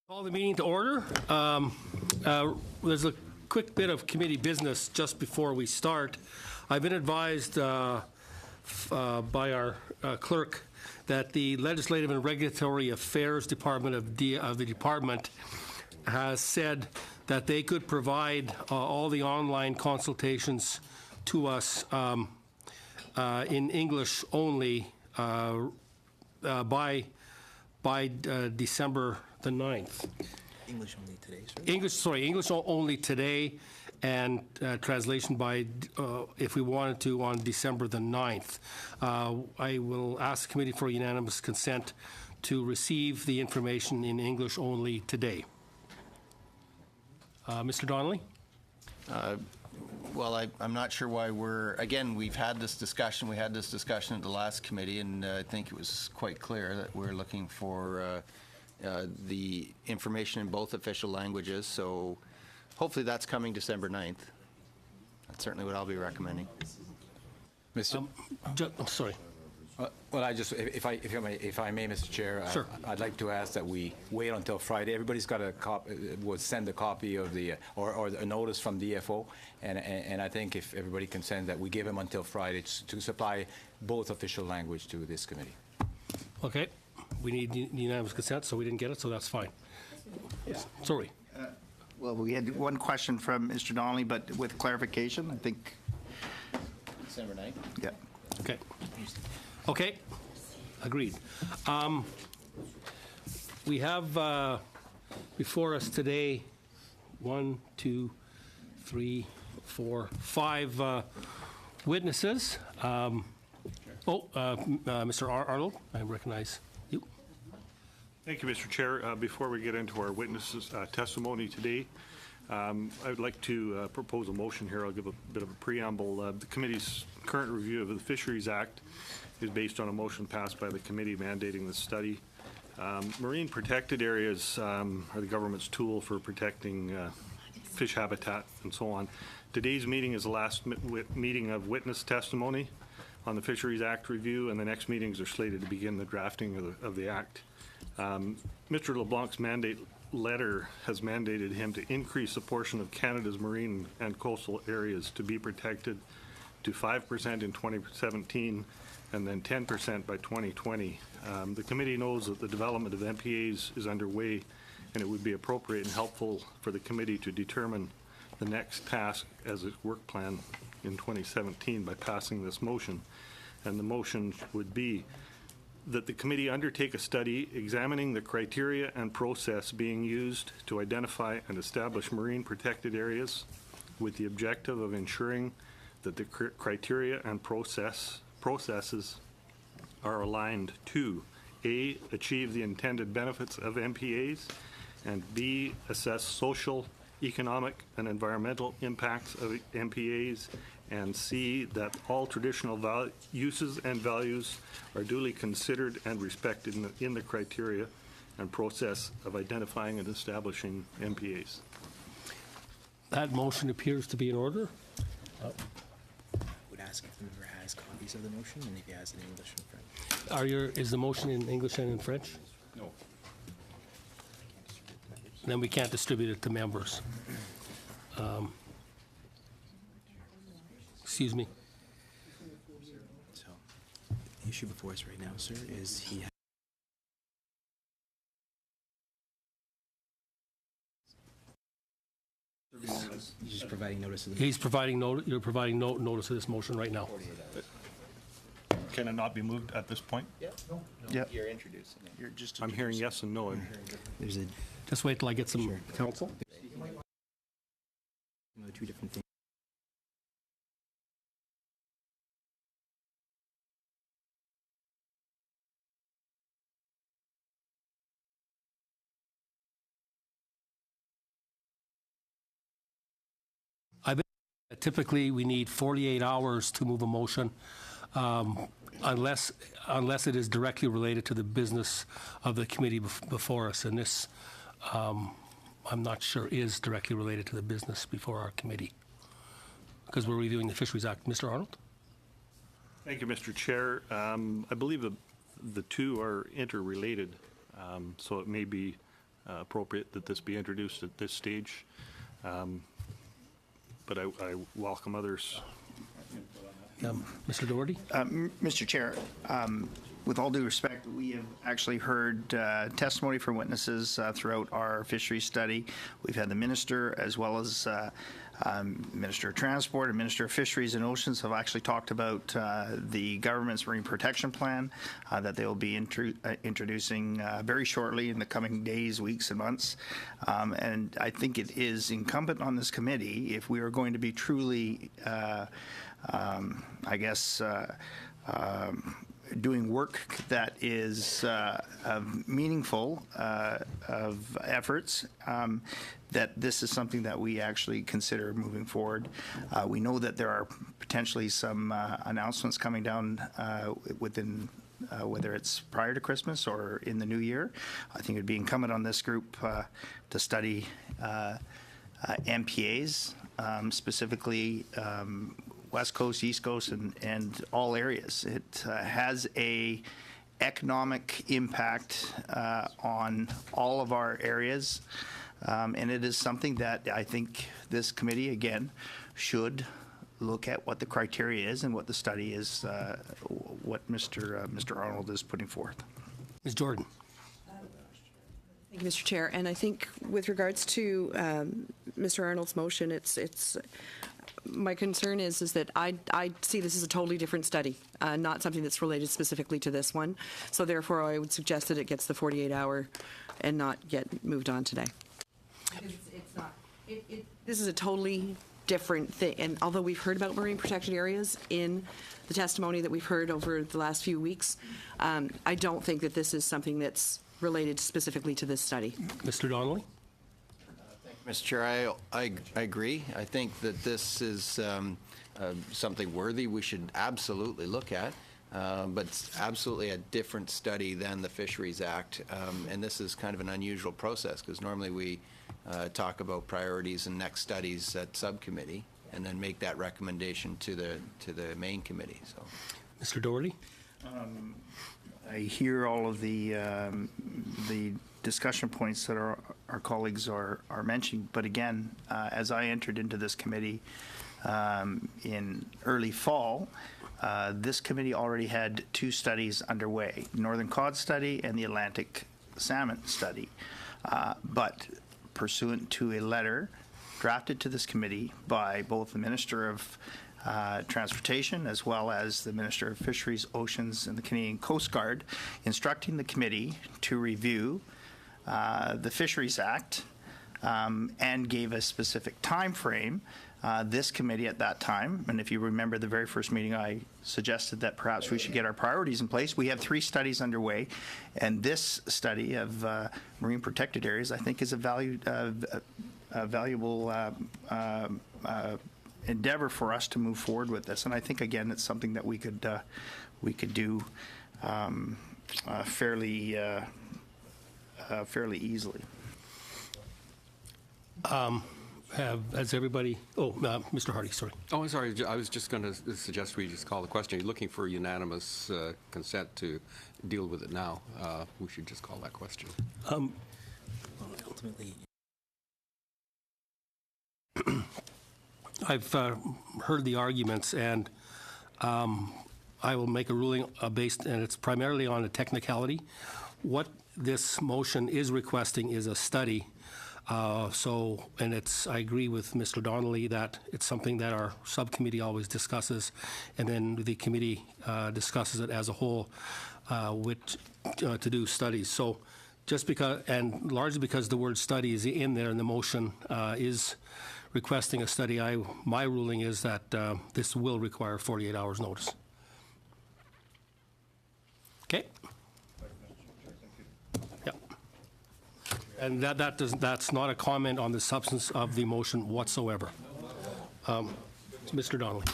Call the meeting to order. There's a quick bit of committee business just before we start. I've been advised by our clerk that the Legislative and Regulatory Affairs Department of the department has said that they could provide all the online consultations to us in English only by December the 9th. English only today, sir? English only today, and translation by, if we wanted to, on December the 9th. I will ask the committee for unanimous consent to receive the information in English only today. Mr. Donnelly? Well, I'm not sure why we've had this discussion. We had this discussion at the last committee, and I think it was quite clear that we're looking for the information in both official languages. So hopefully that's coming December 9th. That's certainly what I'll be recommending. Mr. I'm sorry. Well, if I may, Mr. Chair, Sure. I'd like to ask that we wait until Friday. Everybody's got a copy, would send a copy of the, or a notice from DFO, and I think if everybody can send that, we give them until Friday to supply both official language to this committee. Okay. We need unanimous consent, so we didn't get it, so that's fine. Yeah. Sorry. Well, we had one question from Mr. Donnelly, but with clarification, I think. December 9th? Yeah. Okay. Okay. Agreed. We have before us today 1, 2, 3, 4, 5 witnesses. Mr. Arnold, I recognize you. Thank you, Mr. Chair. Before we get into our witnesses' testimony today, I would like to propose a motion here. I'll give a bit of a preamble. The committee's current review of the Fisheries Act is based on a motion passed by the committee mandating the study. Marine protected areas are the government's tool for protecting fish habitat and so on. Today's meeting is the last meeting of witness testimony on the Fisheries Act review, and the next meetings are slated to begin the drafting of the Act. Mr. LeBlanc's mandate letter has mandated him to increase the portion of Canada's marine and coastal areas to be protected to 5% in 2017 and then 10% by 2020. The committee knows that the development of MPAs is underway, and it would be appropriate and helpful for the committee to determine the next task as its work plan in 2017 by passing this motion. And the motion would be that the committee undertake a study examining the criteria and process being used to identify and establish marine protected areas with the objective of ensuring that the criteria and processes are aligned to A, achieve the intended benefits of MPAs, and B, assess social, economic, and environmental impacts of MPAs, and C, that all traditional uses and values are duly considered and respected in the criteria and process of identifying and establishing MPAs. That motion appears to be in order. Would ask if the member has copies of the motion and if he has it in English and French. Is the motion in English and in French? No. Then we can't distribute it to members. Excuse me. So, the issue before us right now, sir, is he's just providing notice of the He's providing notice. You're providing notice of this motion right now. Can it not be moved at this point? Yeah. No. Yeah. You're introducing it. You're just I'm hearing yes and no. There's a Just wait till I get some counsel. two different things. Typically, we need 48 hours to move a motion, unless it is directly related to the business of the committee before us. And this, I'm not sure, is directly related to the business before our committee, because we're reviewing the Fisheries Act. Mr. Arnold? Thank you, Mr. Chair. I believe the two are interrelated, so it may be appropriate that this be introduced at this stage. But I welcome others. Mr. Doherty? Mr. Chair, with all due respect, we have actually heard testimony from witnesses throughout our fisheries study. We've had the minister as well as Minister of Transport and Minister of Fisheries and Oceans have actually talked about the government's marine protection plan that they will be introducing very shortly in the coming days, weeks, and months. And I think it is incumbent on this committee, if we are going to be truly, doing work that is meaningful of efforts, that this is something that we actually consider moving forward. We know that there are potentially some announcements coming down within whether it's prior to Christmas or in the new year. I think it would be incumbent on this group to study MPAs, specifically West Coast, East Coast, and all areas. It has a economic impact on all of our areas, and it is something that I think this committee, again, should look at what the criteria is and what the study is, what Mr. Arnold is putting forth. Ms. Jordan? Thank you, Mr. Chair. And I think with regards to Mr. Arnold's motion, it's my concern is that I see this as a totally different study, not something that's related specifically to this one. So therefore, I would suggest that it gets the 48-hour and not get moved on today. Because it's not. This is a totally different thing. And although we've heard about marine protected areas in the testimony that we've heard over the last few weeks, I don't think that this is something that's related specifically to this study. Mr. Donnelly? Mr. Chair, I agree. I think that this is something worthy we should absolutely look at, but it's absolutely a different study than the Fisheries Act, and this is kind of an unusual process because normally we talk about priorities and next studies at subcommittee and then make that recommendation to the main committee. So, Mr. Doherty? I hear all of the discussion points that our colleagues are mentioning, but again, as I entered into this committee in early fall, this committee already had two studies underway, Northern Cod study and the Atlantic Salmon study. But pursuant to a letter drafted to this committee by both the Minister of Transportation as well as the Minister of Fisheries, Oceans, and the Canadian Coast Guard, instructing the committee to review the Fisheries Act and gave a specific time frame. This committee at that time, and if you remember the very first meeting, I suggested that perhaps we should get our priorities in place. We have 3 studies underway, and this study of marine protected areas, I think, is a valuable endeavor for us to move forward with this. And I think, again, it's something that we could do fairly easily. Has everybody, Mr. Hardy, sorry. Oh, I'm sorry. I was just going to suggest we just call the question. You're looking for unanimous consent to deal with it now. We should just call that question. Ultimately, I've heard the arguments, and I will make a ruling based, and it's primarily on a technicality. What this motion is requesting is a study. I agree with Mr. Donnelly that it's something that our subcommittee always discusses, and then the committee discusses it as a whole to do studies. So just because, and largely because the word study is in there and the motion is requesting a study, my ruling is that this will require 48 hours notice. Okay? Yeah. And that's not a comment on the substance of the motion whatsoever. Mr. Donnelly.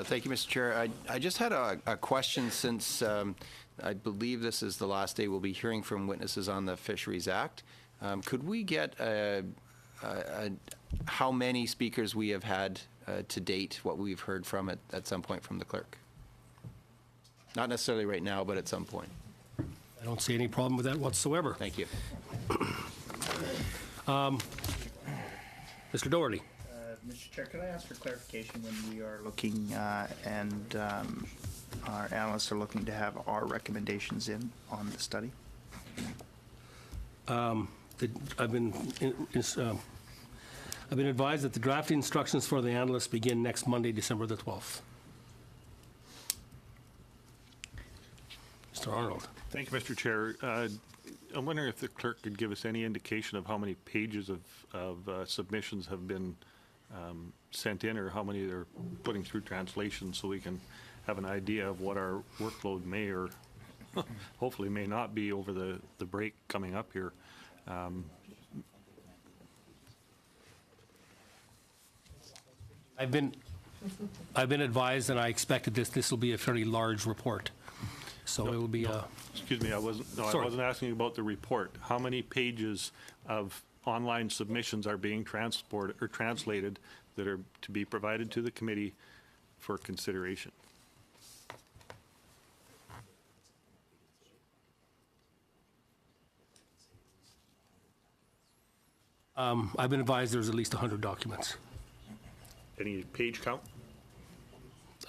Thank you, Mr. Chair. I just had a question since I believe this is the last day we'll be hearing from witnesses on the Fisheries Act. Could we get how many speakers we have had to date, what we've heard from it at some point from the clerk? Not necessarily right now, but at some point. I don't see any problem with that whatsoever. Thank you. Mr. Doherty. Mr. Chair, could I ask for clarification when we are looking and our analysts are looking to have our recommendations in on the study? I've been advised that the drafting instructions for the analysts begin next Monday, December the 12th. Mr. Arnold. Thank you, Mr. Chair. I'm wondering if the clerk could give us any indication of how many pages of submissions have been sent in, or how many they're putting through translation, so we can have an idea of what our workload may or hopefully may not be over the break coming up here. I've been advised, and I expected this will be a fairly large report. So it will be a... Excuse me, I wasn't asking about the report. How many pages of online submissions are being transported or translated that are to be provided to the committee for consideration? I've been advised there's at least 100 documents. Any page count?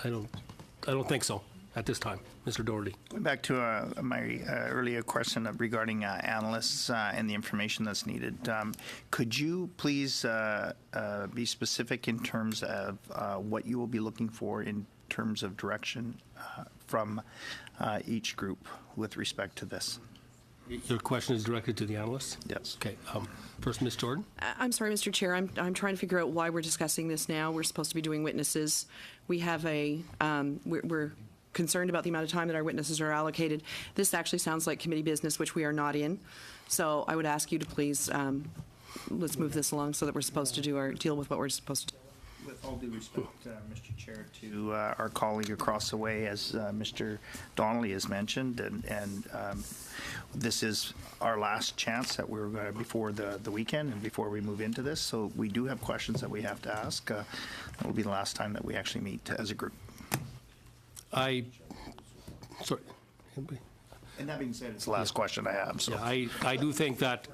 I don't think so at this time, Mr. Doherty. Going back to my earlier question regarding analysts and the information that's needed, could you please be specific in terms of what you will be looking for in terms of direction from each group with respect to this? Your question is directed to the analysts? Yes. Okay. First, Ms. Jordan. I'm sorry, Mr. Chair. I'm trying to figure out why we're discussing this now. We're supposed to be doing witnesses. We have we're concerned about the amount of time that our witnesses are allocated. This actually sounds like committee business, which we are not in. So I would ask you to please, let's move this along so that we're supposed to deal with what we're supposed to do. With all due respect, Mr. Chair, to our colleague across the way, as Mr. Donnelly has mentioned, and this is our last chance that we're before the weekend and before we move into this. So we do have questions that we have to ask. It will be the last time that we actually meet as a group. Sorry. And that being said, it's the last question I have. So Yeah, I do think that,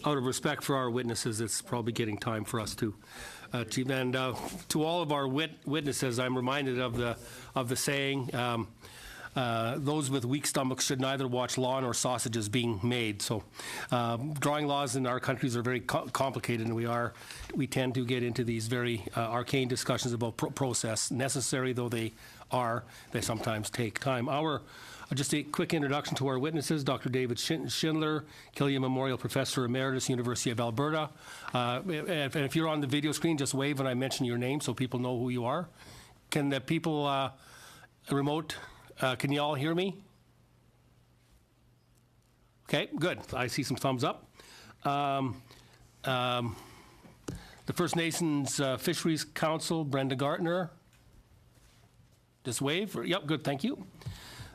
out of respect for our witnesses, it's probably getting time for us to and to all of our witnesses, I'm reminded of the saying, those with weak stomachs should neither watch lawn or sausages being made. So drawing laws in our countries are very complicated, and we tend to get into these very arcane discussions about process. Necessary though they are, they sometimes take time. Just a quick introduction to our witnesses: Dr. David Schindler, Killian Memorial Professor Emeritus, University of Alberta. And if you're on the video screen, just wave when I mention your name so people know who you are. Can the people remote, can you all hear me? Okay, good. I see some thumbs up. The First Nations Fisheries Council, Brenda Gartner. Just wave. Yep, good, thank you.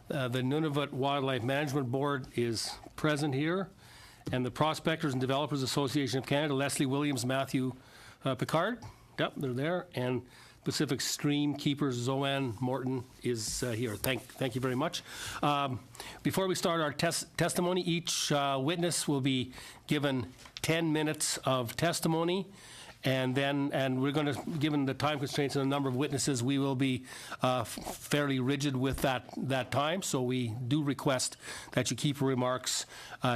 The Nunavut Wildlife Management Board is present here, and the Prospectors and Developers Association of Canada, Leslie Williams, Matthew Picard, yep, they're there, and Pacific Stream Keepers, Zoanne Morton is here. Thank you very much. Before we start our testimony, each witness will be given 10 minutes of testimony. And we're going to, given the time constraints and the number of witnesses, we will be fairly rigid with that time. So we do request that you keep your remarks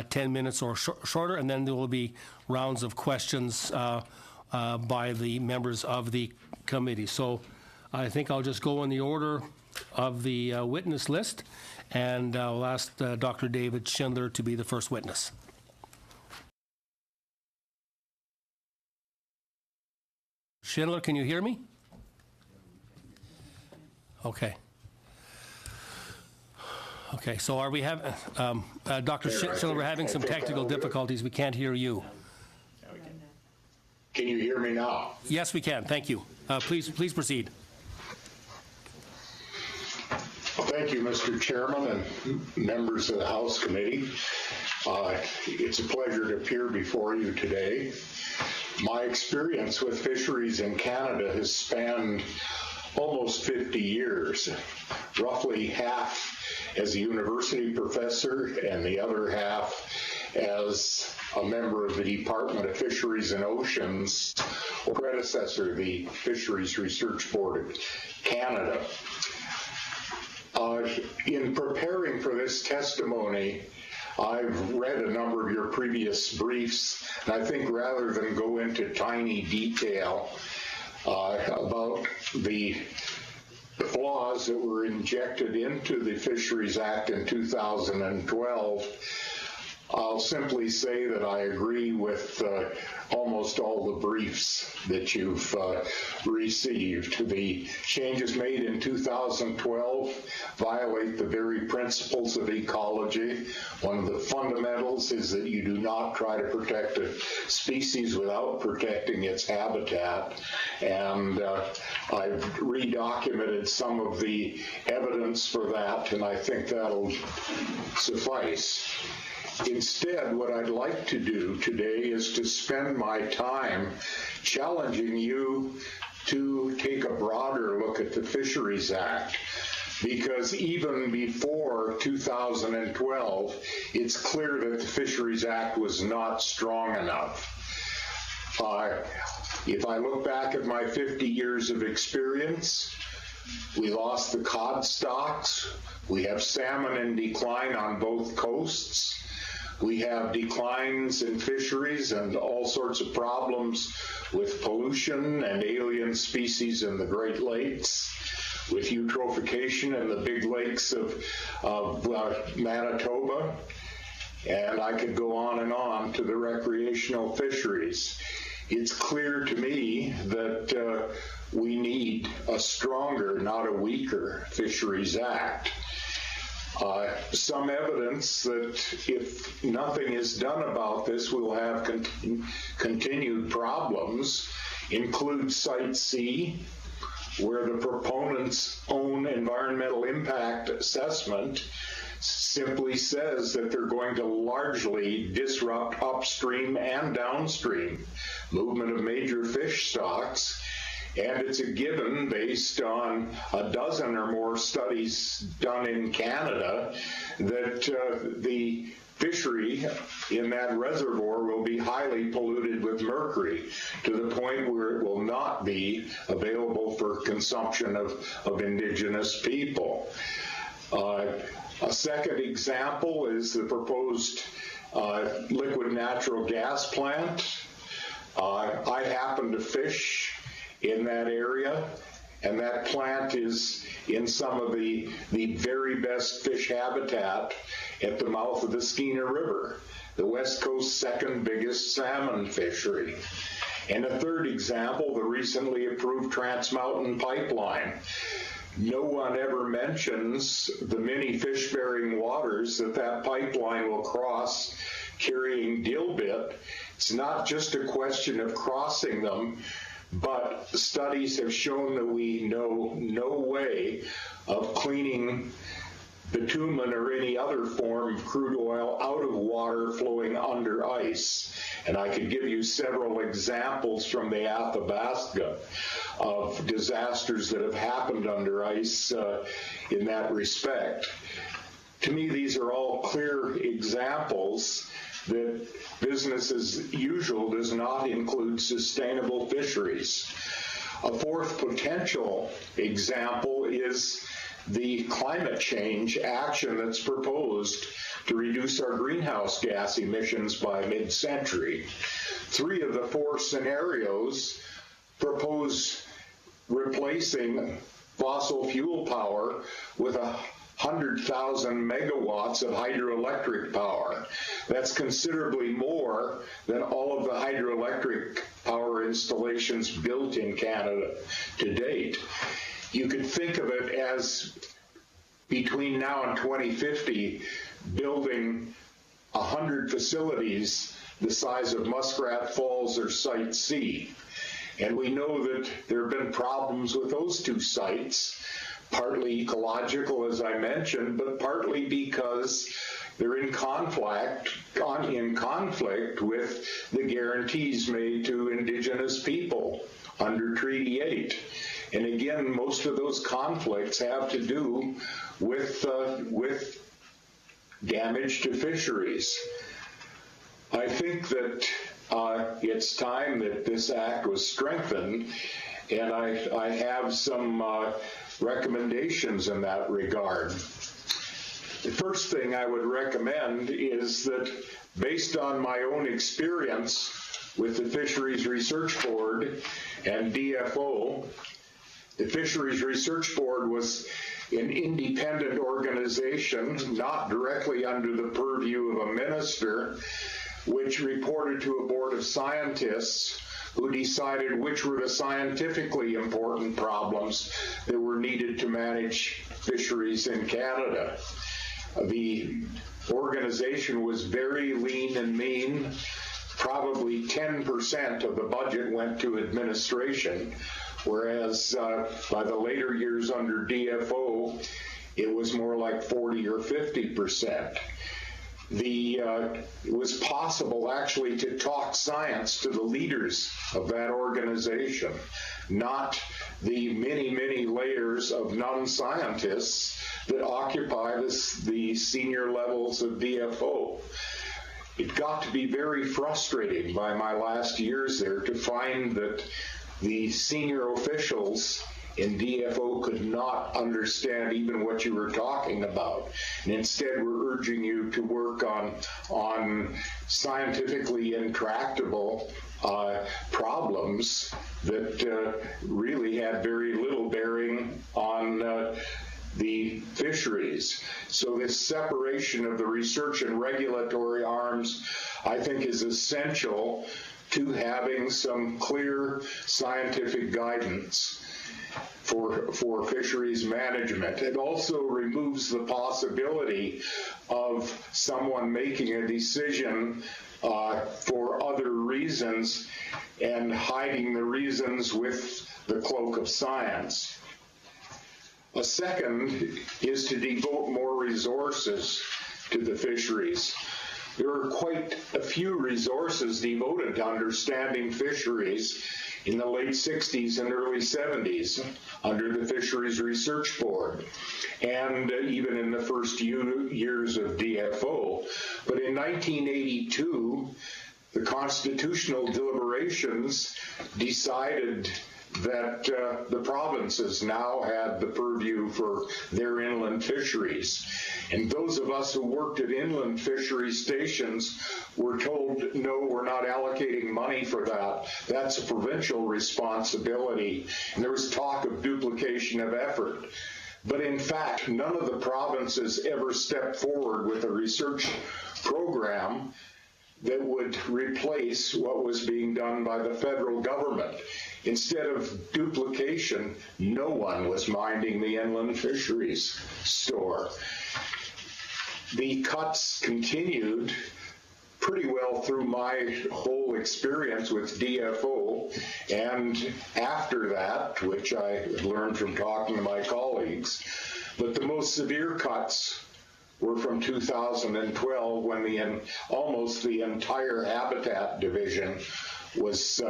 10 minutes or shorter, and then there will be rounds of questions by the members of the committee. So I think I'll just go in the order of the witness list, and I'll ask Dr. David Schindler to be the first witness. Schindler, can you hear me? Okay. Okay, so are we having, Dr. Schindler, we're having some technical difficulties. We can't hear you. Can you hear me now? Yes, we can. Thank you. Please proceed. Well, thank you, Mr. Chairman and members of the House Committee. It's a pleasure to appear before you today. My experience with fisheries in Canada has spanned almost 50 years, roughly half as a university professor and the other half as a member of the Department of Fisheries and Oceans, or predecessor, the Fisheries Research Board of Canada. In preparing for this testimony, I've read a number of your previous briefs, and I think rather than go into tiny detail about the flaws that were injected into the Fisheries Act in 2012, I'll simply say that I agree with almost all the briefs that you've received. The changes made in 2012 violate the very principles of ecology. One of the fundamentals is that you do not try to protect a species without protecting its habitat. And I've redocumented some of the evidence for that, and I think that'll suffice. Instead, what I'd like to do today is to spend my time challenging you to take a broader look at the Fisheries Act, because even before 2012, it's clear that the Fisheries Act was not strong enough. If I look back at my 50 years of experience, we lost the cod stocks. We have salmon in decline on both coasts. We have declines in fisheries and all sorts of problems with pollution and alien species in the Great Lakes, with eutrophication in the big lakes of Manitoba, and I could go on to the recreational fisheries. It's clear to me that we need a stronger, not a weaker, Fisheries Act. Some evidence that if nothing is done about this, we'll have continued problems include Site C, where the proponents' own environmental impact assessment simply says that they're going to largely disrupt upstream and downstream movement of major fish stocks. And it's a given based on a dozen or more studies done in Canada that the fishery in that reservoir will be highly polluted with mercury to the point where it will not be available for consumption of indigenous people. A second example is the proposed liquid natural gas plant. I happen to fish in that area, and that plant is in some of the very best fish habitat at the mouth of the Skeena River, the West Coast's second biggest salmon fishery. And a third example, the recently approved Trans Mountain Pipeline. No one ever mentions the many fish-bearing waters that pipeline will cross carrying dilbit. It's not just a question of crossing them, but studies have shown that we know no way of cleaning bitumen or any other form of crude oil out of water flowing under ice. And I could give you several examples from the Athabasca of disasters that have happened under ice in that respect. To me, these are all clear examples that business as usual does not include sustainable fisheries. A fourth potential example is the climate change action that's proposed to reduce our greenhouse gas emissions by mid-century. 3 of the 4 scenarios propose replacing fossil fuel power with 100,000 megawatts of hydroelectric power. That's considerably more than all of the hydroelectric power installations built in Canada to date. You could think of it as between now and 2050, building 100 facilities the size of Muskrat Falls or Site C. And we know that there have been problems with those 2 sites, partly ecological, as I mentioned, but partly because they're in conflict with the guarantees made to Indigenous people under Treaty 8. And again, most of those conflicts have to do with damage to fisheries. I think that it's time that this act was strengthened, and I have some recommendations in that regard. The first thing I would recommend is that, based on my own experience with the Fisheries Research Board and DFO, the Fisheries Research Board was an independent organization, not directly under the purview of a minister, which reported to a board of scientists who decided which were the scientifically important problems that were needed to manage fisheries in Canada. The organization was very lean and mean. Probably 10% of the budget went to administration, whereas by the later years under DFO, it was more like 40 or 50%. It was possible actually to talk science to the leaders of that organization, not the many, many layers of non-scientists that occupy the senior levels of DFO. It got to be very frustrating by my last years there to find that the senior officials in DFO could not understand even what you were talking about, and instead were urging you to work on scientifically intractable problems that really had very little bearing on the fisheries. So this separation of the research and regulatory arms, I think, is essential to having some clear scientific guidance for fisheries management. It also removes the possibility of someone making a decision for other reasons and hiding the reasons with the cloak of science. A second is to devote more resources to the fisheries. There are quite a few resources devoted to understanding fisheries in the late 60s and early 70s under the Fisheries Research Board, and even in the first years of DFO. But in 1982, the constitutional deliberations decided that the provinces now had the purview for their inland fisheries. And those of us who worked at inland fishery stations were told, no, we're not allocating money for that. That's a provincial responsibility. And there was talk of duplication of effort. But in fact, none of the provinces ever stepped forward with a research program that would replace what was being done by the federal government. Instead of duplication, no one was minding the inland fisheries store. The cuts continued pretty well through my whole experience with DFO, and after that, which I learned from talking to my colleagues. But the most severe cuts were from 2012, when almost the entire habitat division was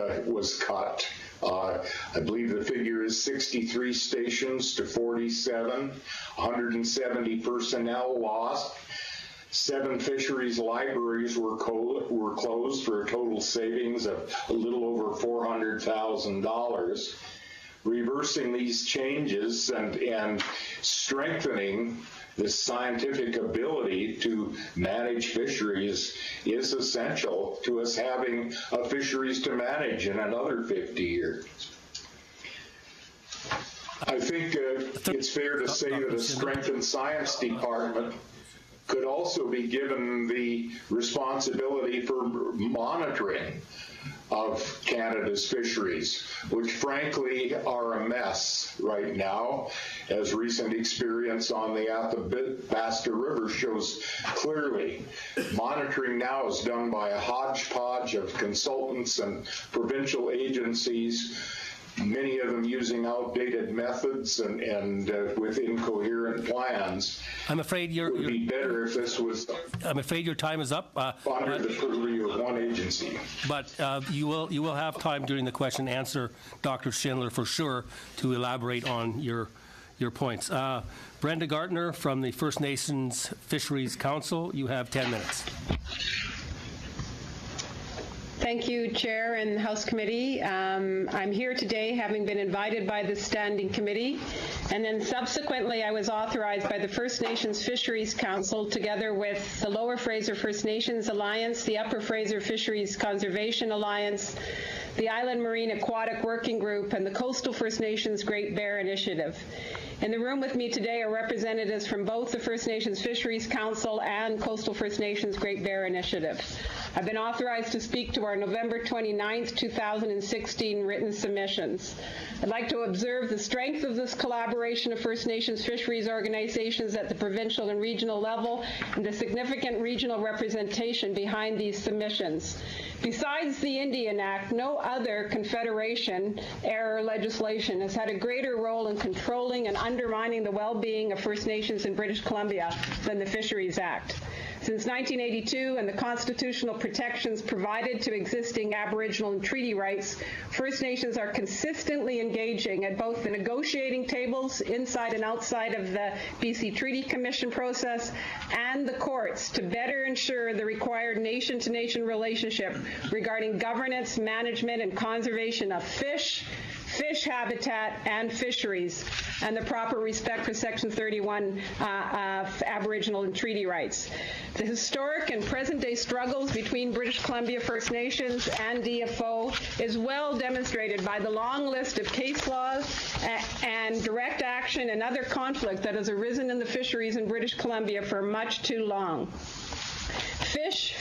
cut. I believe the figure is 63 stations to 47, 170 personnel lost. 7 fisheries libraries were closed for a total savings of a little over $400,000. Reversing these changes and strengthening the scientific ability to manage fisheries is essential to us having a fisheries to manage in another 50 years. I think it's fair to say that a strengthened science department could also be given the responsibility for monitoring of Canada's fisheries, which frankly are a mess right now, as recent experience on the Athabasca River shows clearly. Monitoring now is done by a hodgepodge of consultants and provincial agencies, many of them using outdated methods and with incoherent plans. I'm afraid it would be better if this was I'm afraid your time is up. under the purview of one agency. But you will have time during the question and answer, Dr. Schindler, for sure, to elaborate on your points. Brenda Gartner from the First Nations Fisheries Council, you have 10 minutes. Thank you, Chair and House Committee. I'm here today having been invited by the Standing Committee, and then subsequently I was authorized by the First Nations Fisheries Council together with the Lower Fraser First Nations Alliance, the Upper Fraser Fisheries Conservation Alliance, the Island Marine Aquatic Working Group, and the Coastal First Nations Great Bear Initiative. In the room with me today are representatives from both the First Nations Fisheries Council and Coastal First Nations Great Bear Initiative. I've been authorized to speak to our November 29th, 2016 written submissions. I'd like to observe the strength of this collaboration of First Nations fisheries organizations at the provincial and regional level and the significant regional representation behind these submissions. Besides the Indian Act, no other Confederation-era legislation has had a greater role in controlling and undermining the well-being of First Nations in British Columbia than the Fisheries Act. Since 1982 and the constitutional protections provided to existing Aboriginal and treaty rights, First Nations are consistently engaging at both the negotiating tables inside and outside of the BC Treaty Commission process and the courts to better ensure the required nation-to-nation relationship regarding governance, management, and conservation of fish habitat, and fisheries, and the proper respect for Section 31 Aboriginal and treaty rights. The historic and present-day struggles between British Columbia First Nations and DFO is well demonstrated by the long list of case laws and direct action and other conflict that has arisen in the fisheries in British Columbia for much too long.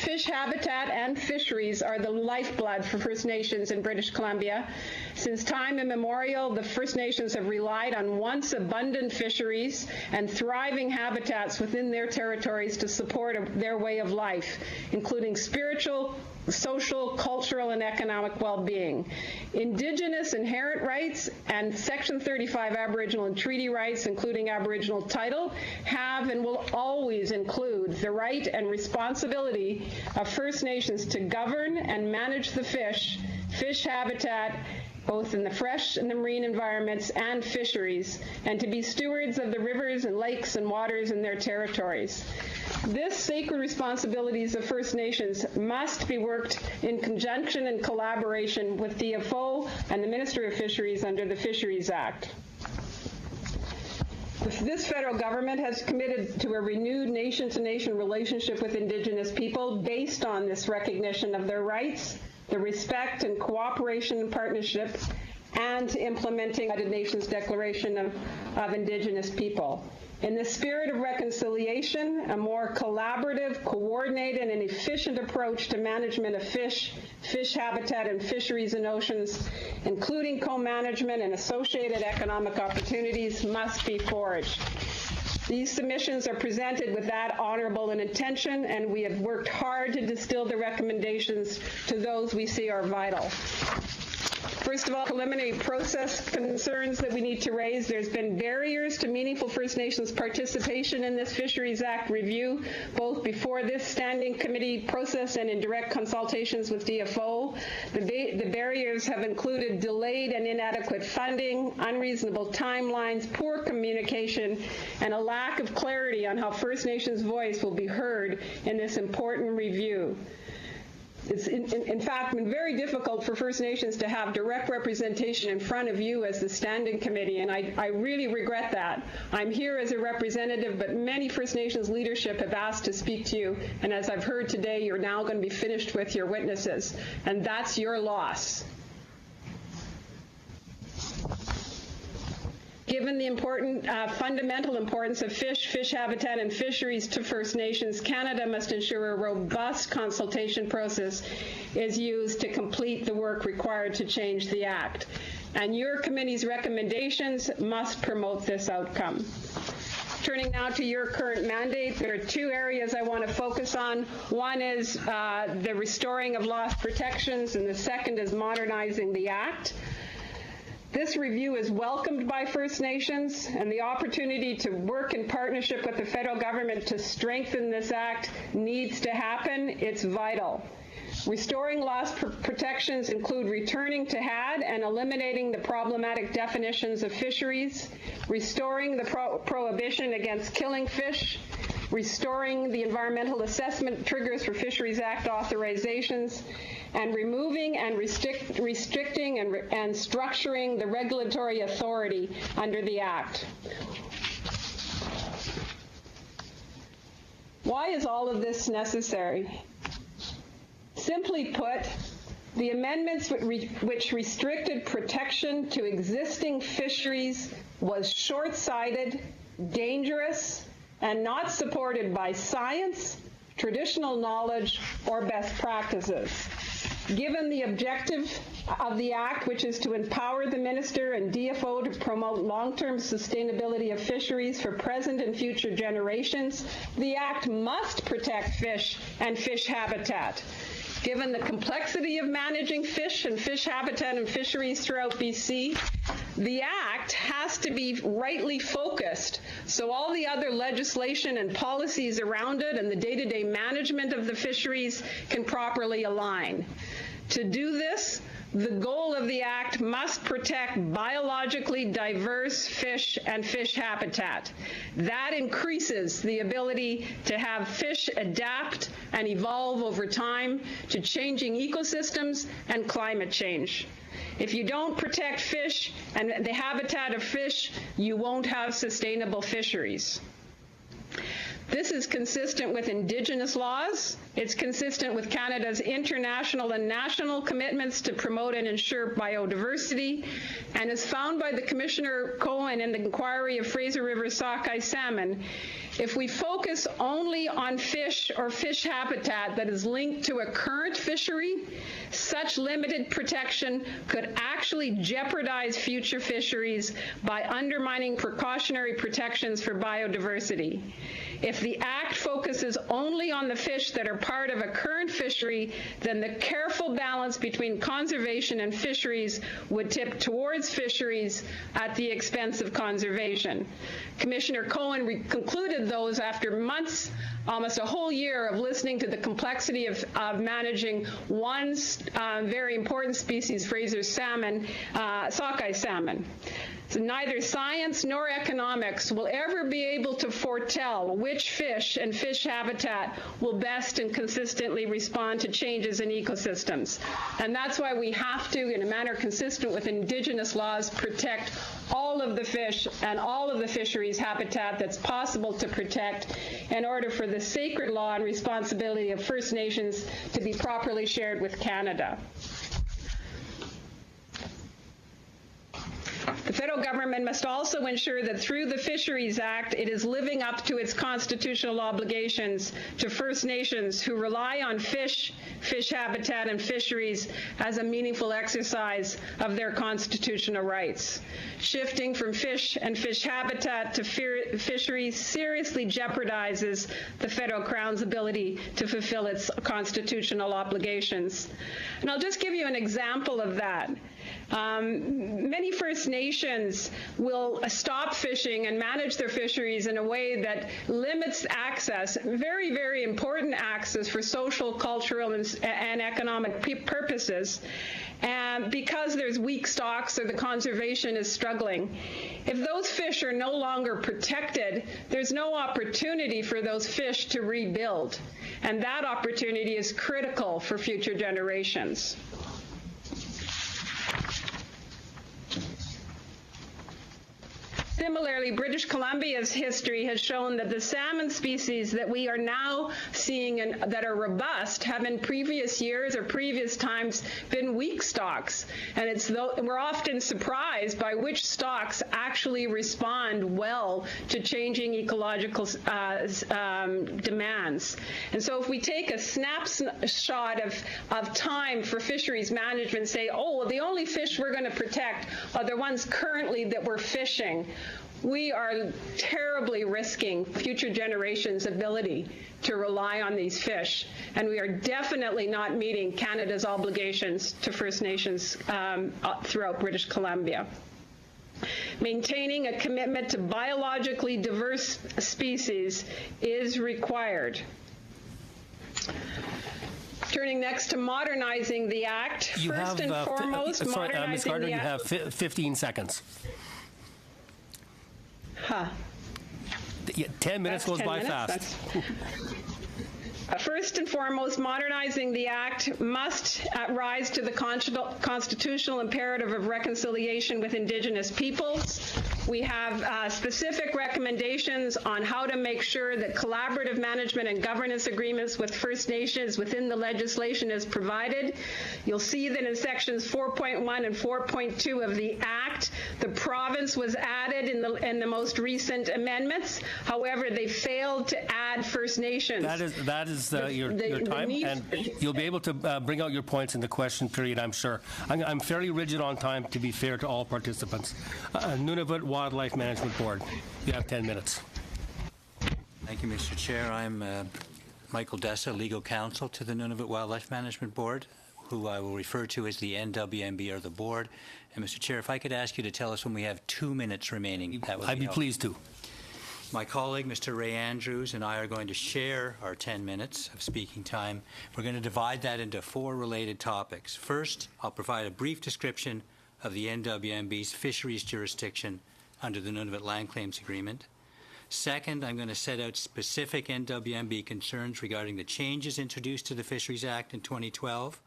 Fish habitat, and fisheries are the lifeblood for First Nations in British Columbia. Since time immemorial, the First Nations have relied on once abundant fisheries and thriving habitats within their territories to support their way of life, including spiritual, social, cultural, and economic well-being. Indigenous inherent rights and Section 35 Aboriginal and treaty rights, including Aboriginal title, have and will always include the right and responsibility of First Nations to govern and manage the fish habitat, both in the fresh and the marine environments and fisheries, and to be stewards of the rivers and lakes and waters in their territories. This sacred responsibilities of First Nations must be worked in conjunction and collaboration with DFO and the Ministry of Fisheries under the Fisheries Act. This federal government has committed to a renewed nation-to-nation relationship with Indigenous people based on this recognition of their rights, the respect and cooperation and partnership, and implementing the United Nations Declaration of Indigenous People. In the spirit of reconciliation, a more collaborative, coordinated, and efficient approach to management of fish habitat, and fisheries and oceans, including co-management and associated economic opportunities, must be forged. These submissions are presented with that honorable an intention, and we have worked hard to distill the recommendations to those we see are vital. First of all, preliminary process concerns that we need to raise. There's been barriers to meaningful First Nations participation in this Fisheries Act review, both before this standing committee process and in direct consultations with DFO. The barriers have included delayed and inadequate funding, unreasonable timelines, poor communication, and a lack of clarity on how First Nations' voice will be heard in this important review. It's in fact been very difficult for First Nations to have direct representation in front of you as the standing committee, and I really regret that. I'm here as a representative, but many First Nations leadership have asked to speak to you, and as I've heard today, you're now going to be finished with your witnesses, and that's your loss. Given the important, fundamental importance of fish habitat, and fisheries to First Nations, Canada must ensure a robust consultation process is used to complete the work required to change the Act. And your committee's recommendations must promote this outcome. Turning now to your current mandate, there are two areas I want to focus on. One is the restoring of lost protections, and the second is modernizing the Act. This review is welcomed by First Nations, and the opportunity to work in partnership with the federal government to strengthen this Act needs to happen. It's vital. Restoring lost protections include returning to HAD and eliminating the problematic definitions of fisheries, restoring the prohibition against killing fish, restoring the environmental assessment triggers for Fisheries Act authorizations, and removing and restricting and structuring the regulatory authority under the Act. Why is all of this necessary? Simply put, the amendments which restricted protection to existing fisheries was short-sighted, dangerous, and not supported by science, traditional knowledge, or best practices. Given the objective of the Act, which is to empower the Minister and DFO to promote long-term sustainability of fisheries for present and future generations, the Act must protect fish and fish habitat. Given the complexity of managing fish and fish habitat and fisheries throughout BC, the Act has to be rightly focused so all the other legislation and policies around it and the day-to-day management of the fisheries can properly align. To do this, the goal of the Act must protect biologically diverse fish and fish habitat. That increases the ability to have fish adapt and evolve over time to changing ecosystems and climate change. If you don't protect fish and the habitat of fish, you won't have sustainable fisheries. This is consistent with Indigenous laws. It's consistent with Canada's international and national commitments to promote and ensure biodiversity, and as found by the Commissioner Cohen in the inquiry of Fraser River sockeye salmon, if we focus only on fish or fish habitat that is linked to a current fishery, such limited protection could actually jeopardize future fisheries by undermining precautionary protections for biodiversity. If the Act focuses only on the fish that are part of a current fishery, then the careful balance between conservation and fisheries would tip towards fisheries at the expense of conservation. Commissioner Cohen concluded those after months, almost a whole year of listening to the complexity of managing one very important species, Fraser salmon, sockeye salmon. So neither science nor economics will ever be able to foretell which fish and fish habitat will best and consistently respond to changes in ecosystems. And that's why we have to, in a manner consistent with Indigenous laws, protect all of the fish and all of the fisheries habitat that's possible to protect in order for the sacred law and responsibility of First Nations to be properly shared with Canada. The federal government must also ensure that through the Fisheries Act, it is living up to its constitutional obligations to First Nations who rely on fish, fish habitat, and fisheries as a meaningful exercise of their constitutional rights. Shifting from fish and fish habitat to fisheries seriously jeopardizes the federal Crown's ability to fulfill its constitutional obligations. And I'll just give you an example of that. Many First Nations will stop fishing and manage their fisheries in a way that limits access, very, very important access for social, cultural, and economic purposes, and because there's weak stocks or the conservation is struggling. If those fish are no longer protected, there's no opportunity for those fish to rebuild, and that opportunity is critical for future generations. Similarly, British Columbia's history has shown that the salmon species that we are now seeing that are robust have in previous years or previous times been weak stocks. And we're often surprised by which stocks actually respond well to changing ecological demands. And so if we take a snapshot of time for fisheries management, say, oh, well, the only fish we're going to protect are the ones currently that we're fishing, we are terribly risking future generations' ability to rely on these fish. And we are definitely not meeting Canada's obligations to First Nations throughout British Columbia. Maintaining a commitment to biologically diverse species is required. Turning next to modernizing the Act. First and foremost, modernizing Ms. Gardner, the you Act. have 15 seconds. Huh. Yeah, 10 minutes That's goes 10 by minutes? fast. First and foremost, modernizing the Act must rise to the constitutional imperative of reconciliation with Indigenous peoples. We have specific recommendations on how to make sure that collaborative management and governance agreements with First Nations within the legislation is provided. You'll see that in sections 4.1 and 4.2 of the Act, the province was added in the most recent amendments. However, they failed to add First Nations. That is your time, and you'll be able to bring out your points in the question period, I'm sure. I'm fairly rigid on time to be fair to all participants. Nunavut Wildlife Management Board, you have 10 minutes. Thank you, Mr. Chair. I'm Michael Dessa, legal counsel to the Nunavut Wildlife Management Board, who I will refer to as the NWMB or the board. And Mr. Chair, if I could ask you to tell us when we have 2 minutes remaining, that would be I'd be pleased to. My colleague, Mr. Ray Andrews, and I are going to share our 10 minutes of speaking time. We're going to divide that into 4 related topics. First, I'll provide a brief description of the NWMB's fisheries jurisdiction under the Nunavut Land Claims Agreement. Second, I'm going to set out specific NWMB concerns regarding the changes introduced to the Fisheries Act in 2012.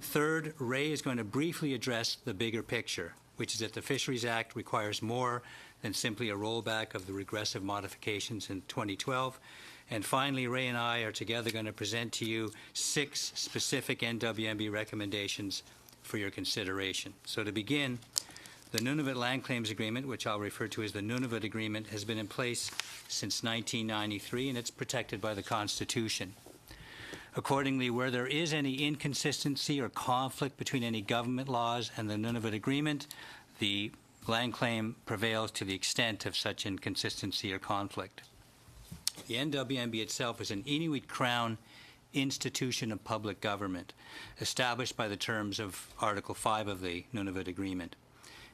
Third, Ray is going to briefly address the bigger picture, which is that the Fisheries Act requires more than simply a rollback of the regressive modifications in 2012. And finally, Ray and I are together going to present to you 6 specific NWMB recommendations for your consideration. So to begin, the Nunavut Land Claims Agreement, which I'll refer to as the Nunavut Agreement, has been in place since 1993, and it's protected by the Constitution. Accordingly, where there is any inconsistency or conflict between any government laws and the Nunavut Agreement, the land claim prevails to the extent of such inconsistency or conflict. The NWMB itself is an Inuit Crown institution of public government established by the terms of Article 5 of the Nunavut Agreement.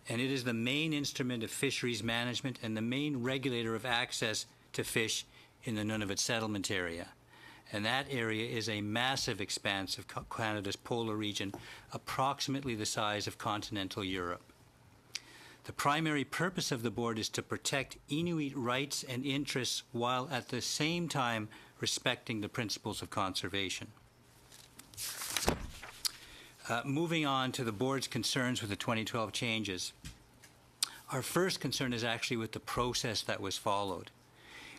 And it is the main instrument of fisheries management and the main regulator of access to fish in the Nunavut settlement area. And that area is a massive expanse of Canada's polar region, approximately the size of continental Europe. The primary purpose of the board is to protect Inuit rights and interests while at the same time respecting the principles of conservation. Moving on to the board's concerns with the 2012 changes. Our first concern is actually with the process that was followed.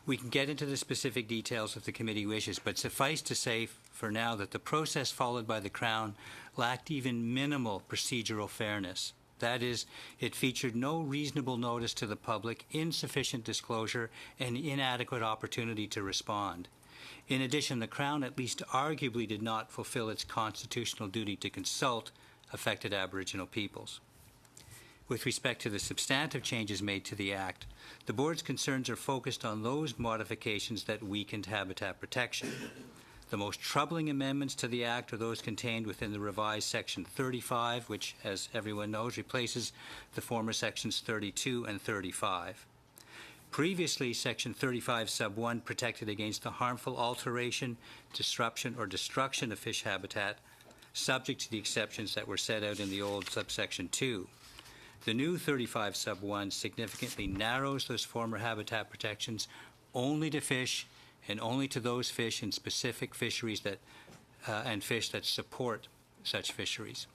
We can get into the specific details if the committee wishes, but suffice to say for now that the process followed by the Crown lacked even minimal procedural fairness. That is, it featured no reasonable notice to the public, insufficient disclosure, and inadequate opportunity to respond. In addition, the Crown at least arguably did not fulfill its constitutional duty to consult affected Aboriginal peoples. With respect to the substantive changes made to the Act, the Board's concerns are focused on those modifications that weakened habitat protection. The most troubling amendments to the Act are those contained within the revised Section 35, which, as everyone knows, replaces the former Sections 32 and 35. Previously, Section 35 sub 1 protected against the harmful alteration, disruption, or destruction of fish habitat, subject to the exceptions that were set out in the old subsection 2. The new 35 sub 1 significantly narrows those former habitat protections only to fish and only to those fish in specific fisheries that and fish that support such fisheries.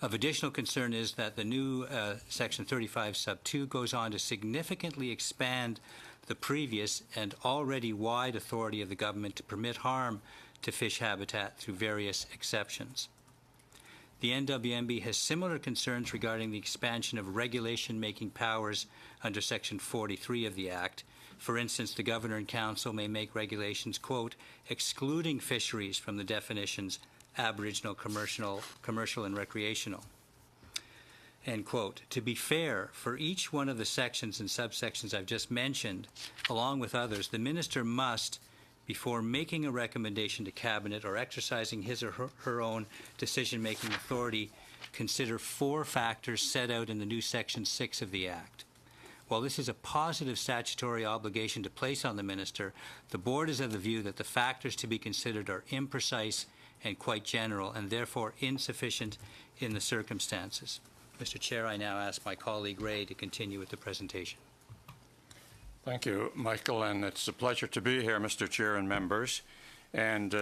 Of additional concern is that the new Section 35 sub 2 goes on to significantly expand the previous and already wide authority of the government to permit harm to fish habitat through various exceptions. The NWMB has similar concerns regarding the expansion of regulation-making powers under Section 43 of the Act. For instance, the Governor and Council may make regulations, quote, excluding fisheries from the definitions Aboriginal, commercial, and recreational, end quote. To be fair, for each one of the sections and subsections I've just mentioned, along with others, the Minister must, before making a recommendation to Cabinet or exercising his or her own decision-making authority, consider 4 factors set out in the new Section 6 of the Act. While this is a positive statutory obligation to place on the Minister, the Board is of the view that the factors to be considered are imprecise and quite general, and therefore insufficient in the circumstances. Mr. Chair, I now ask my colleague Ray to continue with the presentation. Thank you, Michael, and it's a pleasure to be here, Mr. Chair and members. And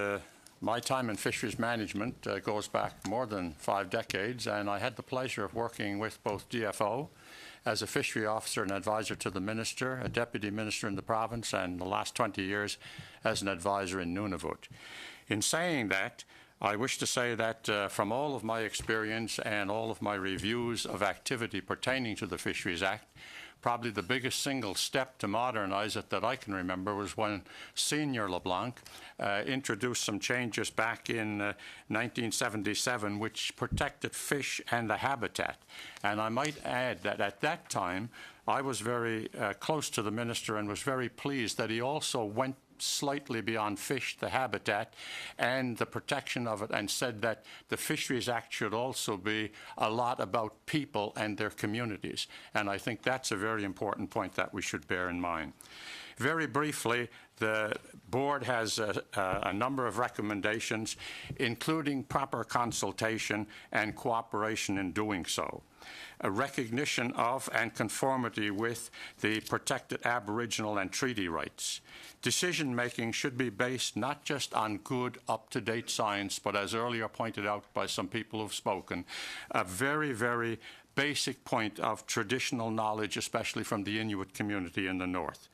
my time in fisheries management goes back more than 5 decades, and I had the pleasure of working with both DFO as a fishery officer and advisor to the minister, a deputy minister in the province, and the last 20 years as an advisor in Nunavut. In saying that, I wish to say that from all of my experience and all of my reviews of activity pertaining to the Fisheries Act, probably the biggest single step to modernize it that I can remember was when Senior LeBlanc introduced some changes back in 1977 which protected fish and the habitat. And I might add that at that time I was very close to the minister and was very pleased that he also went slightly beyond fish, the habitat, and the protection of it, and said that the Fisheries Act should also be a lot about people and their communities. And I think that's a very important point that we should bear in mind. Very briefly, the board has a number of recommendations, including proper consultation and cooperation in doing so. A recognition of and conformity with the protected Aboriginal and treaty rights. Decision-making should be based not just on good, up-to-date science, but as earlier pointed out by some people who've spoken, a very, very basic point of traditional knowledge, especially from the Inuit community in the north.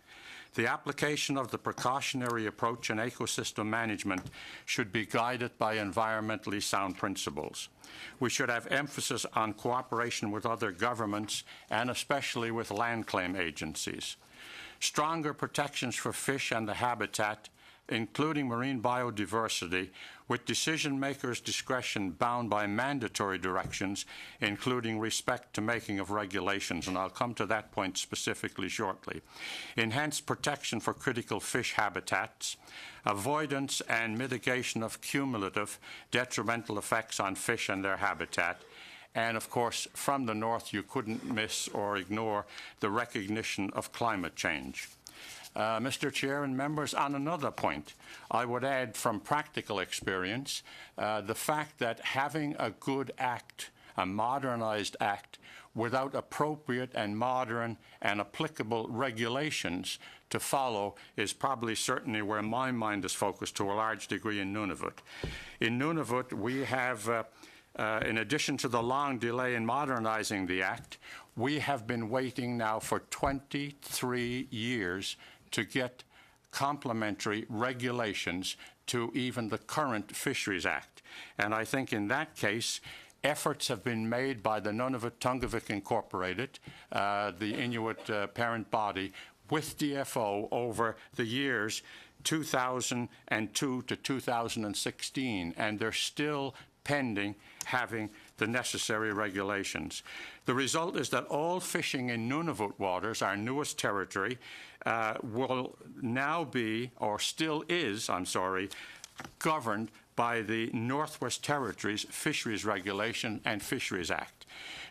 The application of the precautionary approach in ecosystem management should be guided by environmentally sound principles. We should have emphasis on cooperation with other governments and especially with land claim agencies. Stronger protections for fish and the habitat, including marine biodiversity, with decision-makers' discretion bound by mandatory directions, including respect to making of regulations, and I'll come to that point specifically shortly. Enhanced protection for critical fish habitats, avoidance and mitigation of cumulative detrimental effects on fish and their habitat, and of course, from the north, you couldn't miss or ignore the recognition of climate change. Mr. Chair and members, on another point, I would add from practical experience the fact that having a good act, a modernized act, without appropriate and modern and applicable regulations to follow is probably certainly where my mind is focused to a large degree in Nunavut. In Nunavut, we have, in addition to the long delay in modernizing the act, we have been waiting now for 23 years to get complementary regulations to even the current Fisheries Act. And I think in that case, efforts have been made by the Nunavut-Tungavik Incorporated, the Inuit parent body, with DFO over the years 2002 to 2016, and they're still pending having the necessary regulations. The result is that all fishing in Nunavut waters, our newest territory, will now be, or still is, I'm sorry, governed by the Northwest Territories Fisheries Regulation and Fisheries Act.